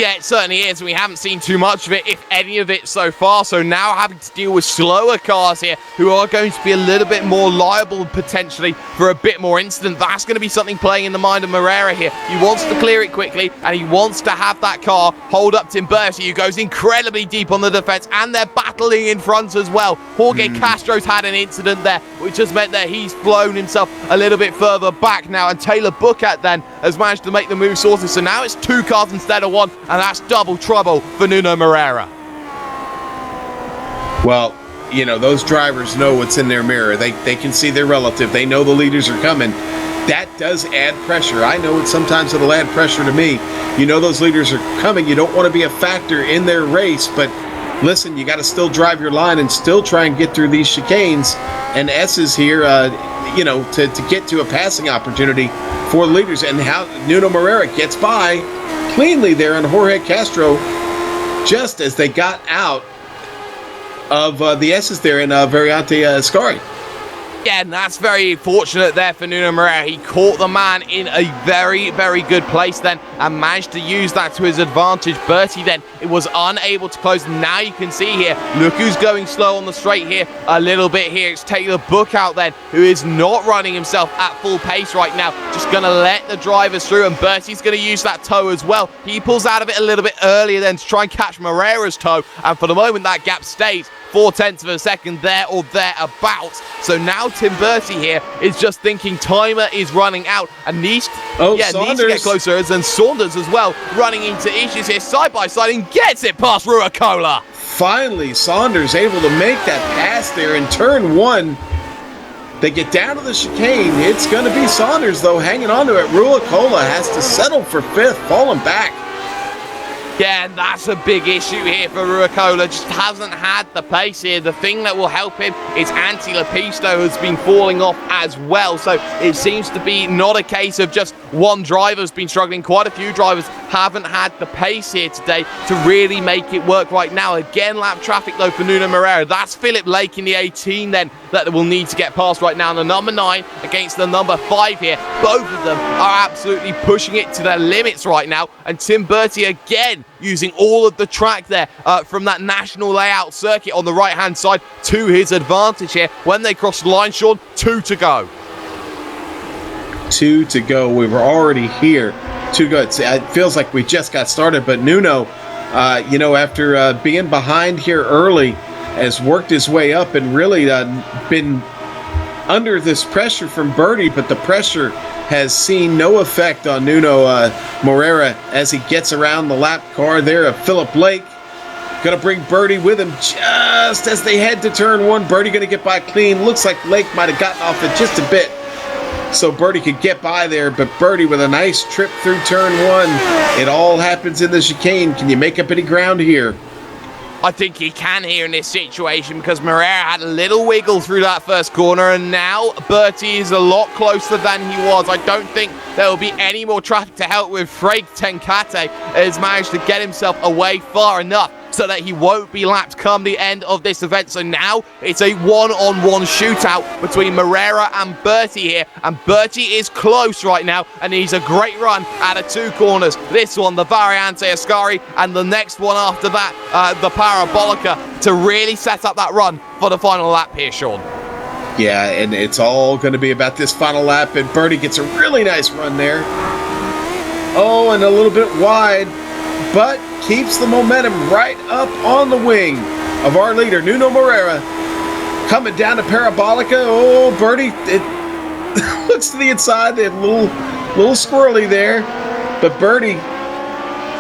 Yeah, it certainly is. We haven't seen too much of it, if any of it, so far. So now having to deal with slower cars here who are going to be a little bit more liable potentially for a bit more incident. That's going to be something playing in the mind of Moreira here. He wants to clear it quickly and he wants to have that car hold up Tim Bertie, who goes incredibly deep on the defense, and they're battling in front as well. Jorge Castro's had an incident there, which has meant that he's blown himself a little bit further back now, and Taylor Buchat then has managed to make the move sorted. So now it's 2 cars instead of 1. And that's double trouble for Nuno Moreira. Well, you know, those drivers know what's in their mirror. They can see their relative. They know the leaders are coming. That does add pressure. I know sometimes it'll add pressure to me. You know those leaders are coming. You don't want to be a factor in their race, but listen, you got to still drive your line and still try and get through these chicanes and S's here, you know, to get to a passing opportunity for the leaders. And how Nuno Moreira gets by cleanly there on Jorge Castro just as they got out of the S's there in Variante Ascari. Yeah, and that's very fortunate there for Nuno Moreira. He caught the man in a very, very good place then and managed to use that to his advantage. Bertie then was unable to close. Now you can see here, look who's going slow on the straight here a little bit here. It's Taylor Buchat then, who is not running himself at full pace right now. Just going to let the drivers through, and Bertie's going to use that toe as well. He pulls out of it a little bit earlier then to try and catch Moreira's toe, and for the moment that gap stays 0.4 of a second there or thereabouts. So now Tim Bertie here is just thinking timer is running out and needs to get closer. And Saunders as well running into issues here side by side and gets it past Ruicola. Finally, Saunders able to make that pass there in turn 1. They get down to the chicane. It's going to be Saunders, though, hanging on to it. Ruicola has to settle for 5th, falling back. Yeah, and that's a big issue here for Ruicola. Just hasn't had the pace here. The thing that will help him is Antti Lepisto, who's been falling off as well. So it seems to be not a case of just one driver's been struggling. Quite a few drivers haven't had the pace here today to really make it work right now. Again, lap traffic though for Nuno Moreira. That's Philip Lake in the 18 then that will need to get past right now. And the number 9 against the number 5 here. Both of them are absolutely pushing it to their limits right now. And Tim Bertie again using all of the track there from that national layout circuit on the right hand side to his advantage here. When they cross the line, Sean, 2 to go. 2 to go. We were already here. 2 good. It feels like we just got started, but Nuno, you know, after being behind here early, has worked his way up and really been under this pressure from Bertie, but the pressure has seen no effect on Nuno Moreira as he gets around the lap car there of Philip Lake. Going to bring Bertie with him just as they head to turn 1. Bertie going to get by clean. Looks like Lake might have gotten off it just a bit, so Bertie could get by there, but Bertie with a nice trip through turn 1. It all happens in the chicane. Can you make up any ground here? I think he can here in this situation because Moreira had a little wiggle through that first corner, and now Bertie is a lot closer than he was. I don't think there will be any more traffic to help with. Freig Tenkate has managed to get himself away far enough so that he won't be lapped come the end of this event. So now it's a one-on-one shootout between Moreira and Bertie here, and Bertie is close right now and he's a great run out of 2 corners. This one, the Variante Ascari, and the next one after that, the Parabolica, to really set up that run for the final lap here, Sean. Yeah, and it's all going to be about this final lap, and Bertie gets a really nice run there. Oh, and a little bit wide, but keeps the momentum right up on the wing of our leader, Nuno Moreira. Coming down to Parabolica. Oh, Bertie, it looks to the inside. They're a little squirrely there. But Bertie,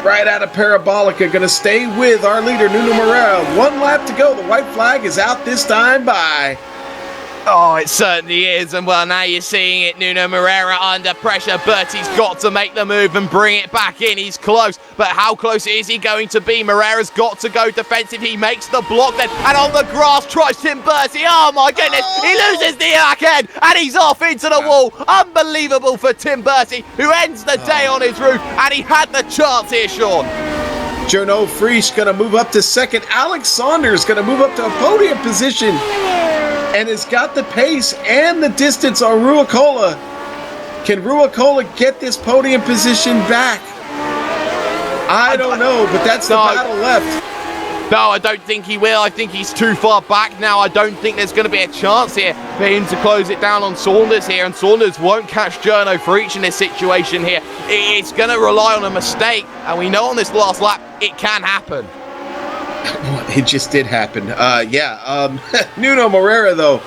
right out of Parabolica, going to stay with our leader, Nuno Moreira. 1 lap to go. The white flag is out this time by Oh, it certainly is, and well, now you're seeing it. Nuno Moreira under pressure. Bertie's got to make the move and bring it back in. He's close, but how close is he going to be? Moreira's got to go defensive. He makes the block then, and on the grass tries Tim Bertie. Oh my goodness, he loses the back end, and he's off into the wall. Unbelievable for Tim Bertie, who ends the day on his roof, and he had the chance here, Sean. Jono Frisch going to move up to second. Alex Saunders going to move up to a podium position and has got the pace and the distance on Ruicola. Can Ruicola get this podium position back? I don't know, but that's the battle left. No, I don't think he will. I think he's too far back now. I don't think there's going to be a chance here for him to close it down on Saunders here, and Saunders won't catch Jono Frisch in this situation here. It's going to rely on a mistake, and we know on this last lap it can happen. It just did happen. Nuno Moreira, though,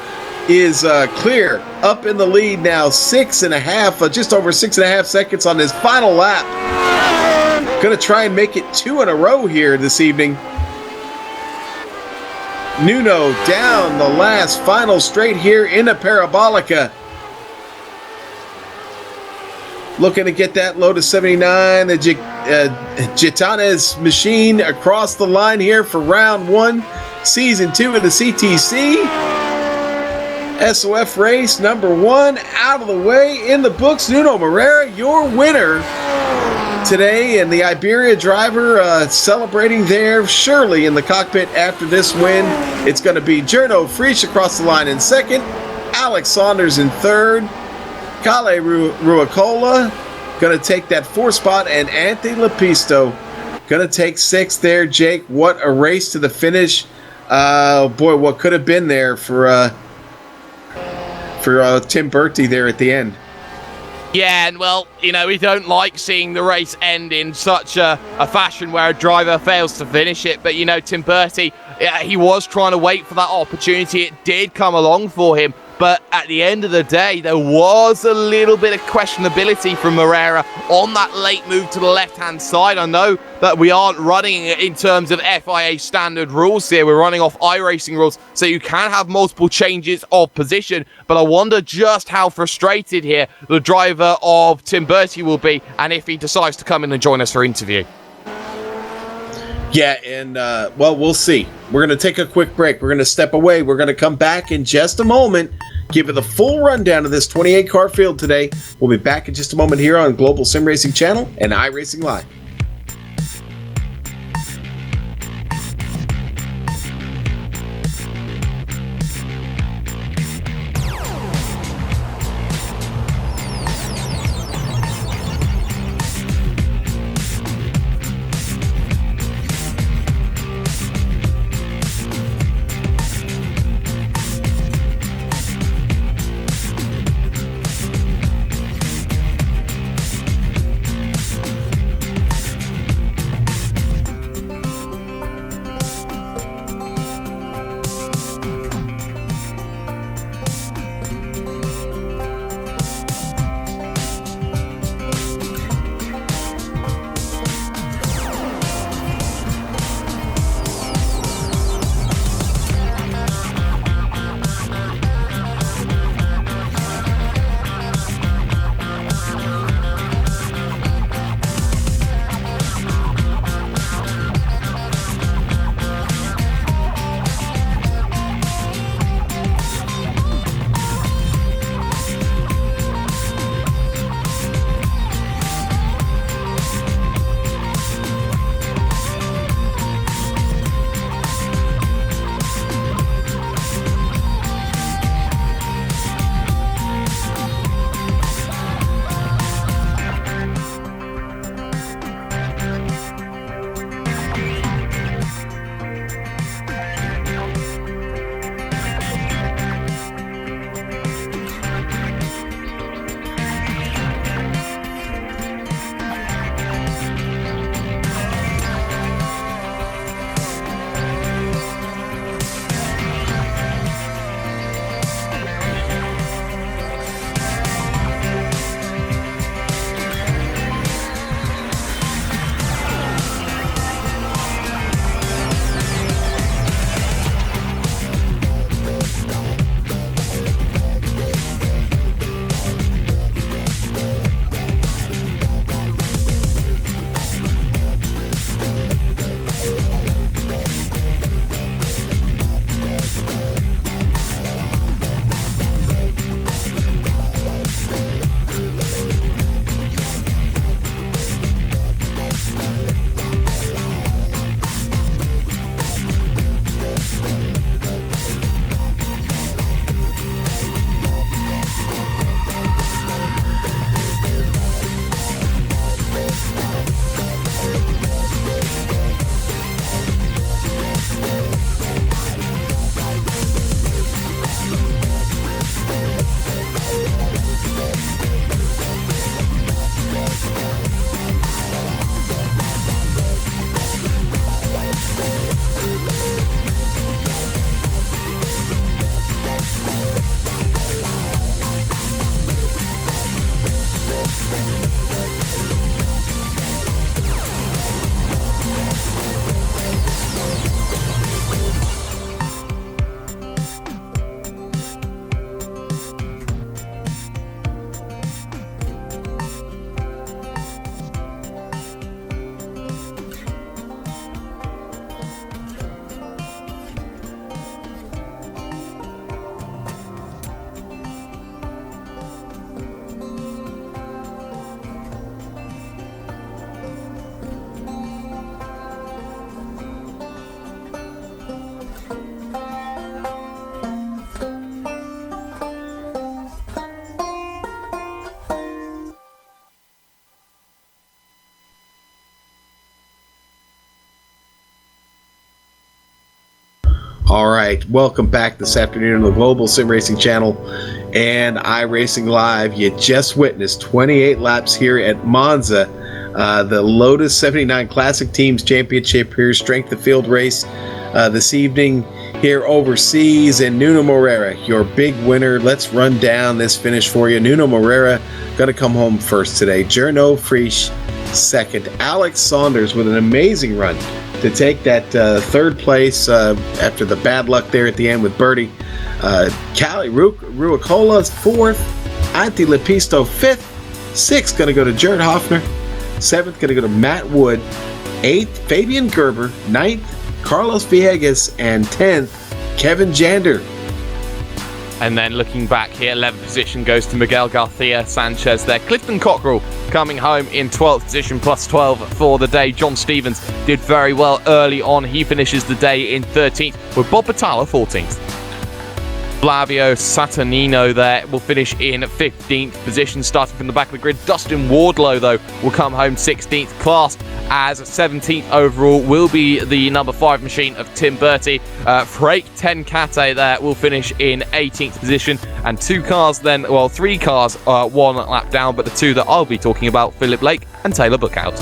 is clear, up in the lead now, 6.5, just over 6.5 seconds on his final lap. Going to try and make it 2 in a row here this evening. Nuno down the last final straight here in a Parabolica. Looking to get that Lotus 79, the Gitanes machine across the line here for round 1, season 2 of the CTC. SOF race number 1 out of the way, in the books. Nuno Moreira, your winner today, and the Iberia driver celebrating there surely in the cockpit after this win. It's going to be Jono Frisch across the line in second, Alex Saunders in third, Kalle Ruicola going to take that 4th spot, and Anthony Lepisto going to take 6th there. Jake, what a race to the finish. Boy, what could have been there for Tim Bertie there at the end. Yeah, and well, you know, we don't like seeing the race end in such a fashion where a driver fails to finish it. But, you know, Tim Bertie, he was trying to wait for that opportunity. It did come along for him. But at the end of the day, there was a little bit of questionability from Moreira on that late move to the left-hand side. I know that we aren't running in terms of FIA standard rules here. We're running off iRacing rules, so you can have multiple changes of position. But I wonder just how frustrated here the driver of Tim Bertie will be, and if he decides to come in and join us for interview. Yeah, and, well, we'll see. We're going to take a quick break. We're going to step away. We're going to come back in just a moment, give it the full rundown of this 28-car field today. We'll be back in just a moment here on Global Sim Racing Channel and iRacing Live. All right, welcome back this afternoon on the Global Sim Racing Channel and iRacing Live. You just witnessed 28 laps here at Monza, the Lotus 79 Classic Teams Championship here, strength of field race this evening here overseas. And Nuno Moreira, your big winner. Let's run down this finish for you. Nuno Moreira going to come home first today. Gernot Prix second. Alex Saunders with an amazing run to take that third place after the bad luck there at the end with Birdie. Cali Ruicola fourth. Antti Lepisto fifth. Sixth going to go to Jared Hoffner. Seventh going to go to Matt Wood. Eighth, Fabian Gerber. Ninth, Carlos Villegas. And 10th, Kevin Jander. And then looking back here, 11th position goes to Miguel Garcia Sanchez there. Clifton Cockrell coming home in 12th position, plus 12 for the day. John Stevens did very well early on. He finishes the day in 13th, with Bob Battalla 14th. Flavio Saturnino there will finish in 15th position, starting from the back of the grid. Dustin Wardlow, though, will come home 16th. Classed as 17th overall will be the number 5 machine of Tim Bertie. Freek Tenkate there will finish in 18th position. And 3 cars, one lap down, but the 2 that I'll be talking about, Philip Lake and Taylor Bookout.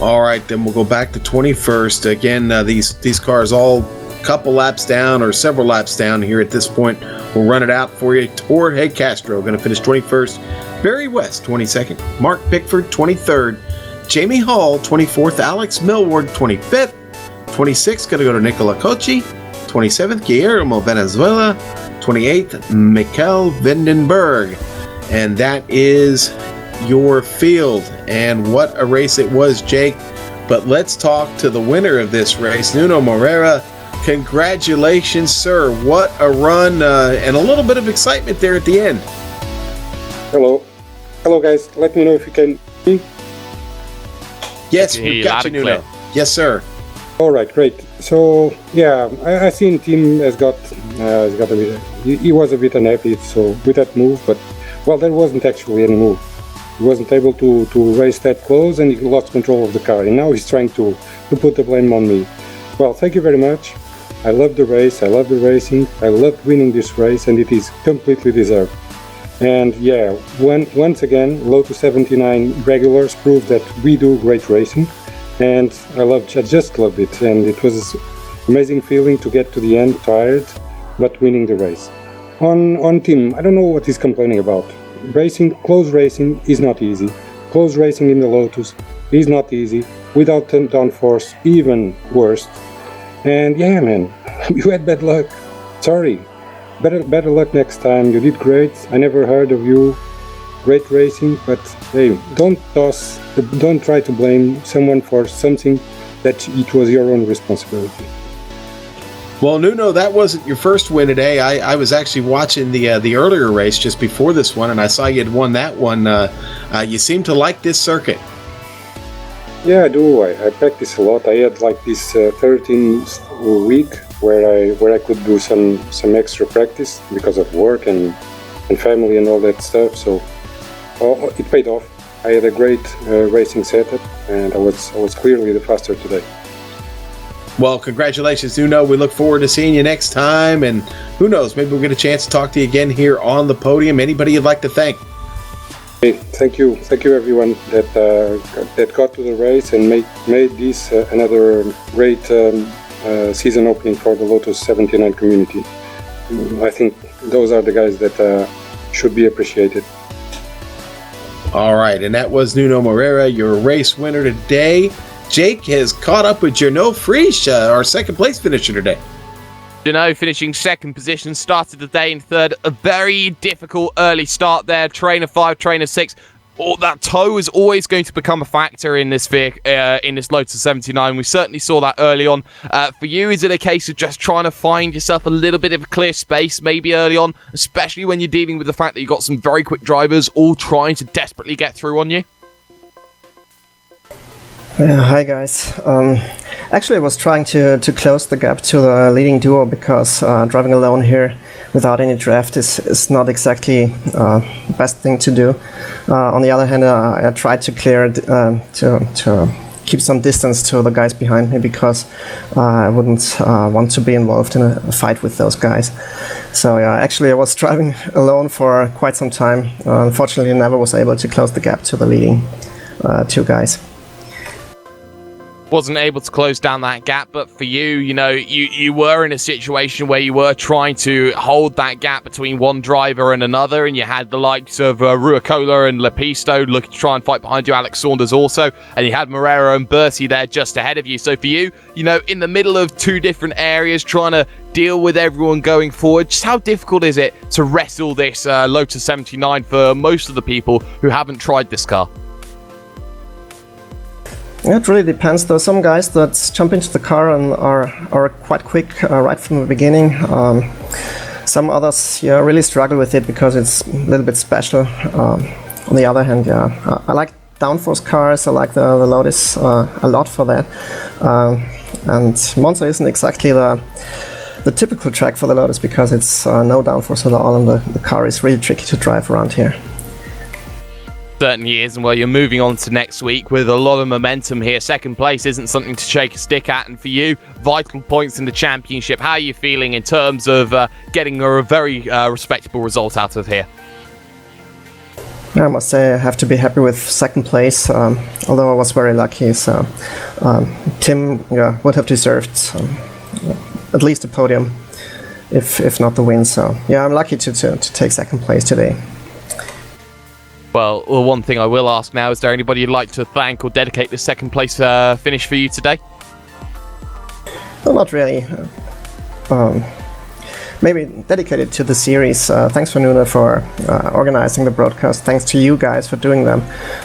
All right, then we'll go back to 21st. Again, these cars all couple laps down or several laps down here at this point. We'll run it out for you. Jorge Castro going to finish 21st. Barry West 22nd. Mark Pickford 23rd. Jamie Hall 24th. Alex Millward 25th. 26th going to go to Nicola Cocci. 27th Guillermo Venezuela. 28th Mikkel Vandenberg. And that is your field. And what a race it was, Jake. But let's talk to the winner of this race, Nuno Moreira. Congratulations, sir. What a run and a little bit of excitement there at the end. Hello. Hello, guys. Let me know if you can hear me. Yes, we've got you, Nuno. Yes, sir. All right, great. So, yeah, I seen Tim has got a bit, he was a bit unhappy with that move, but, well, there wasn't actually any move. He wasn't able to race that close, and he lost control of the car, and now he's trying to put the blame on me. Well, thank you very much. I love the race, I love the racing, I loved winning this race, and it is completely deserved. And yeah, once again, Lotus 79 regulars prove that we do great racing, and I just loved it, and it was an amazing feeling to get to the end tired, but winning the race. On Tim, I don't know what he's complaining about. Close racing is not easy. Close racing in the Lotus is not easy. Without downforce, even worse. And yeah, man, you had bad luck. Sorry. Better luck next time. You did great. I never heard of you. Great racing, but hey, don't try to blame someone for something that it was your own responsibility. Well, Nuno, that wasn't your first win today. I was actually watching the earlier race just before this one, and I saw you had won that one. You seem to like this circuit. Yeah, I do. I practice a lot. I had like this 13 week where I could do some extra practice because of work and family and all that stuff. So it paid off. I had a great racing setup, and I was clearly the faster today. Well, congratulations, Nuno. We look forward to seeing you next time, and who knows, maybe we'll get a chance to talk to you again here on the podium. Anybody you'd like to thank? Hey, thank you everyone that got to the race and made this another great season opening for the Lotus 79 community. I think those are the guys that should be appreciated. All right, and that was Nuno Moreira, your race winner today. Jake has caught up with Gernot Prix, our second place finisher today. Gernot finishing second position, started the day in third. A very difficult early start there. Trainer 5, Trainer 6. That toe is always going to become a factor in this Lotus 79. We certainly saw that early on. For you, is it a case of just trying to find yourself a little bit of a clear space maybe early on, especially when you're dealing with the fact that you've got some very quick drivers all trying to desperately get through on you? Hi guys. Actually, I was trying to close the gap to the leading duo because driving alone here without any draft is not exactly the best thing to do. On the other hand, I tried to clear to keep some distance to the guys behind me because I wouldn't want to be involved in a fight with those guys. So yeah, actually I was driving alone for quite some time. Unfortunately, I never was able to close the gap to the leading two guys. Wasn't able to close down that gap, but for you, you were in a situation where you were trying to hold that gap between one driver and another, and you had the likes of Ruicola and Lepisto looking to try and fight behind you, Alex Saunders also, and you had Moreira and Bertie there just ahead of you. So for you, in the middle of two different areas, trying to deal with everyone going forward, just how difficult is it to wrestle this Lotus 79 for most of the people who haven't tried this car? It really depends. There are some guys that jump into the car and are quite quick right from the beginning. Some others really struggle with it because it's a little bit special. On the other hand, I like downforce cars. I like the Lotus a lot for that. And Monza isn't exactly the typical track for the Lotus because it's no downforce at all, and the car is really tricky to drive around here. Certainly is, and you're moving on to next week with a lot of momentum here. Second place isn't something to shake a stick at, and for you, vital points in the championship. How are you feeling in terms of getting a very respectable result out of here? I must say I have to be happy with second place, although I was very lucky. So Tim would have deserved at least a podium, if not the win. So yeah, I'm lucky to take second place today. Well, one thing I will ask now, is there anybody you'd like to thank or dedicate this second place finish for you today? Well, not really. Maybe dedicated to the series. Thanks for Nuno for organizing the broadcast. Thanks to you guys for doing them.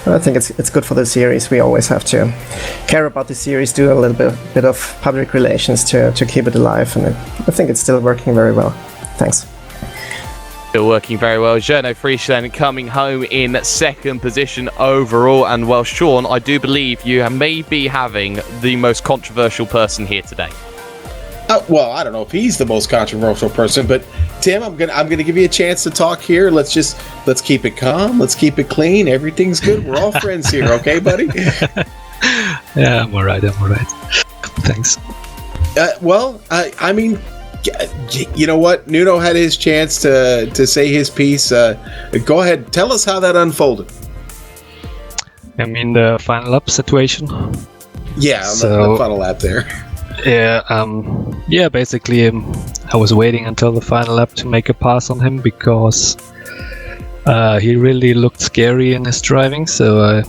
I think it's good for the series. We always have to care about the series, do a little bit of public relations to keep it alive, and I think it's still working very well. Thanks. Still working very well. Journo Friesland coming home in second position overall. And well, Sean, I do believe you may be having the most controversial person here today. Well, I don't know if he's the most controversial person, but Tim, I'm gonna give you a chance to talk here. Let's keep it calm. Let's keep it clean. Everything's good. We're all friends here, okay, buddy? Yeah, I'm all right. Thanks. I mean, you know what? Nuno had his chance to say his piece. Go ahead. Tell us how that unfolded. I mean, the final lap situation. Yeah, the final lap there. Yeah, basically, I was waiting until the final lap to make a pass on him because he really looked scary in his driving, so I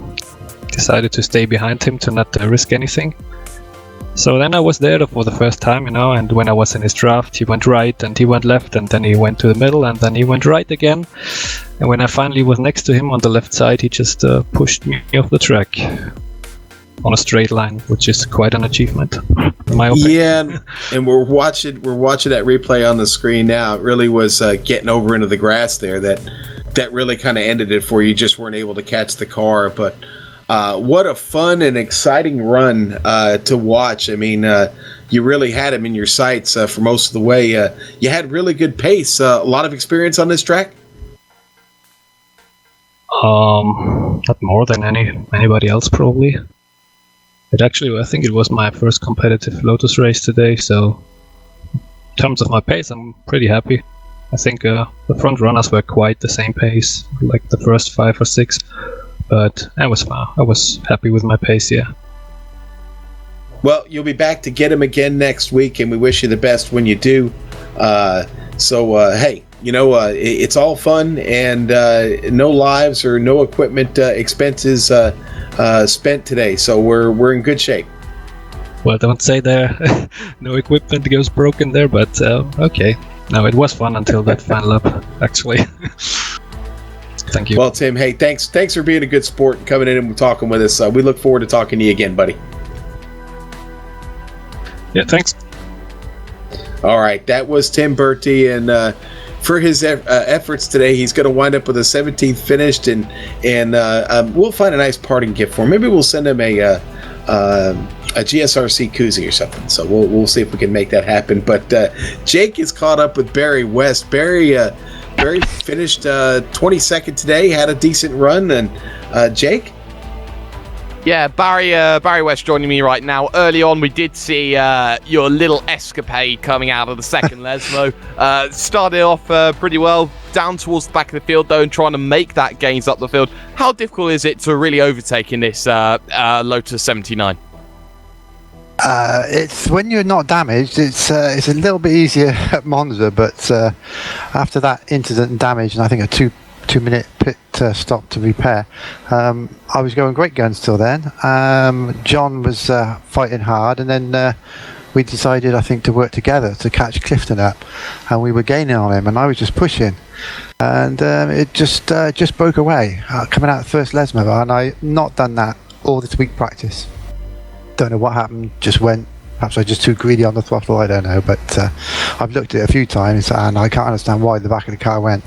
decided to stay behind him to not risk anything. So then I was there for the first time, and when I was in his draft, he went right and he went left and then he went to the middle and then he went right again. And when I finally was next to him on the left side, he just pushed me off the track on a straight line, which is quite an achievement, in my opinion. Yeah, and we're watching that replay on the screen now. It really was getting over into the grass there that really kind of ended it for you. You just weren't able to catch the car, but what a fun and exciting run to watch. I mean, you really had him in your sights for most of the way. You had really good pace. A lot of experience on this track? Not more than anybody else, probably. I think it was my first competitive Lotus race today, so in terms of my pace, I'm pretty happy. I think the front runners were quite the same pace, like the first 5 or 6, but I was fine. I was happy with my pace, yeah. Well, you'll be back to get him again next week, and we wish you the best when you do. Hey, it's all fun, and no lives or no equipment expenses spent today, so we're in good shape. Well, don't say there no equipment goes broken there, but okay. No, it was fun until that final lap, actually. Thank you. Well, Tim, hey, thanks for being a good sport and coming in and talking with us. We look forward to talking to you again, buddy. Yeah, thanks. All right, that was Tim Bertie, and for his efforts today, he's going to wind up with a 17th finished, and we'll find a nice parting gift for him. Maybe we'll send him a GSRC koozie or something. So we'll see if we can make that happen. But Jake is caught up with Barry West. Barry finished 22nd today, had a decent run, and Jake. Yeah, Barry West joining me right now. Early on, we did see your little escapade coming out of the second Lesmo. Started off pretty well, down towards the back of the field, though, and trying to make that gains up the field. How difficult is it to really overtake in this Lotus 79? It's when you're not damaged, it's a little bit easier at Monza, but after that incident and damage, and I think a two-minute pit stop to repair, I was going great guns till then. John was fighting hard, and then we decided, I think, to work together to catch Clifton up, and we were gaining on him, and I was just pushing, and it just broke away coming out of the first Lesmo, and I not done that all this week practice. Don't know what happened, just went. Perhaps I was just too greedy on the throttle, I don't know, but I've looked at it a few times and I can't understand why the back of the car went.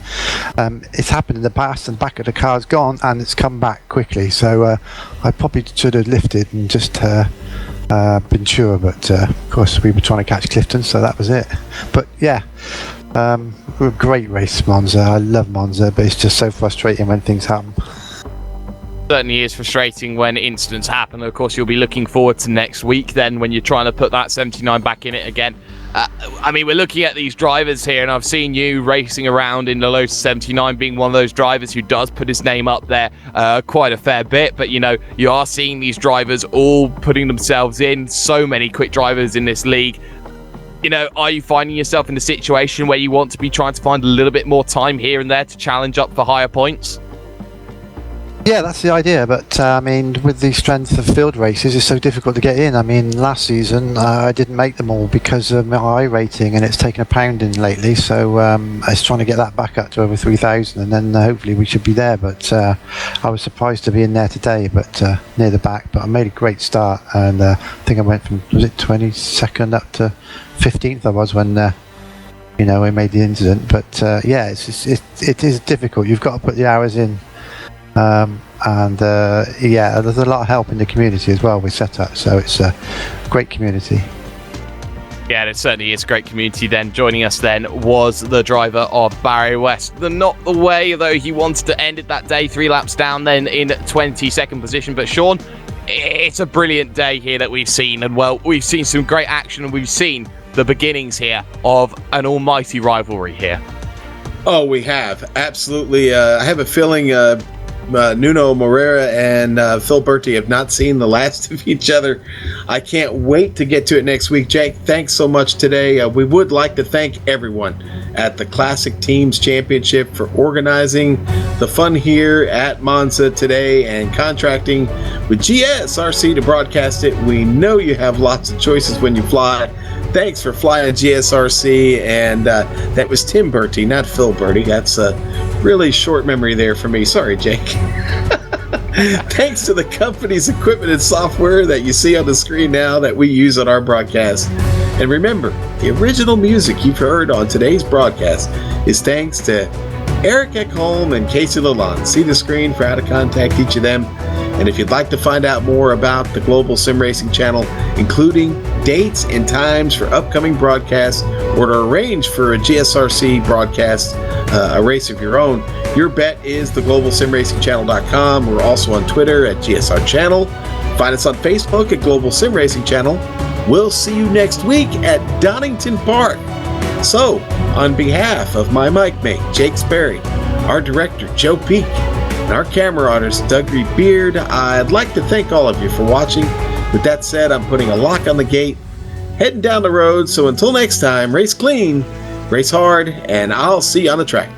It's happened in the past and the back of the car's gone and it's come back quickly, so I probably should have lifted and just been sure, but of course we were trying to catch Clifton, so that was it. But yeah, a great race, Monza. I love Monza, but it's just so frustrating when things happen. Certainly is frustrating when incidents happen. Of course, you'll be looking forward to next week then when you're trying to put that 79 back in it again. I mean, we're looking at these drivers here, and I've seen you racing around in the Lotus 79, being one of those drivers who does put his name up there quite a fair bit. But, you know, you are seeing these drivers all putting themselves in. So many quick drivers in this league. You know, are you finding yourself in a situation where you want to be trying to find a little bit more time here and there to challenge up for higher points? Yeah, that's the idea, but I mean, with the strength of field races, it's so difficult to get in. I mean, last season I didn't make them all because of my I rating, and it's taken a pounding lately, so I was trying to get that back up to over 3,000, and then hopefully we should be there, but I was surprised to be in there today, but near the back, but I made a great start, and I think I went from, was it 22nd up to 15th I was when you know, we made the incident, but yeah, it is difficult. You've got to put the hours in. Yeah, there's a lot of help in the community as well with setup, so it's a great community. Yeah, it certainly is a great community then. Joining us then was the driver of Barry West. Not the way, though, he wanted to end it that day, 3 laps down then in 22nd position. But Sean, it's a brilliant day here that we've seen, and well, we've seen some great action, and we've seen the beginnings here of an almighty rivalry here. Oh, we have. Absolutely. I have a feeling Nuno Moreira and Phil Berti have not seen the last of each other. I can't wait to get to it next week. Jake, thanks so much today. We would like to thank everyone at the Classic Teams Championship for organizing the fun here at Monza today and contracting with GSRC to broadcast it. We know you have lots of choices when you fly. Thanks for flying GSRC, and that was Tim Berti, not Phil Berti. That's a really short memory there for me. Sorry, Jake. Thanks to the company's equipment and software that you see on the screen now that we use on our broadcast. And remember, the original music you've heard on today's broadcast is thanks to Eric Ekholm and Casey Lalonde. See the screen for how to contact each of them. And if you'd like to find out more about the Global Sim Racing Channel, including dates and times for upcoming broadcasts, or to arrange for a GSRC broadcast, a race of your own, your bet is theglobalsimracingchannel.com. We're also on Twitter at GSR Channel. Find us on Facebook at Global Sim Racing Channel. We'll see you next week at Donington Park. So, on behalf of my mic mate, Jake Sperry, our director, Joe Peak, and our camera artist, Doug Reed Beard, I'd like to thank all of you for watching. With that said, I'm putting a lock on the gate, heading down the road, so until next time, race clean, race hard, and I'll see you on the track.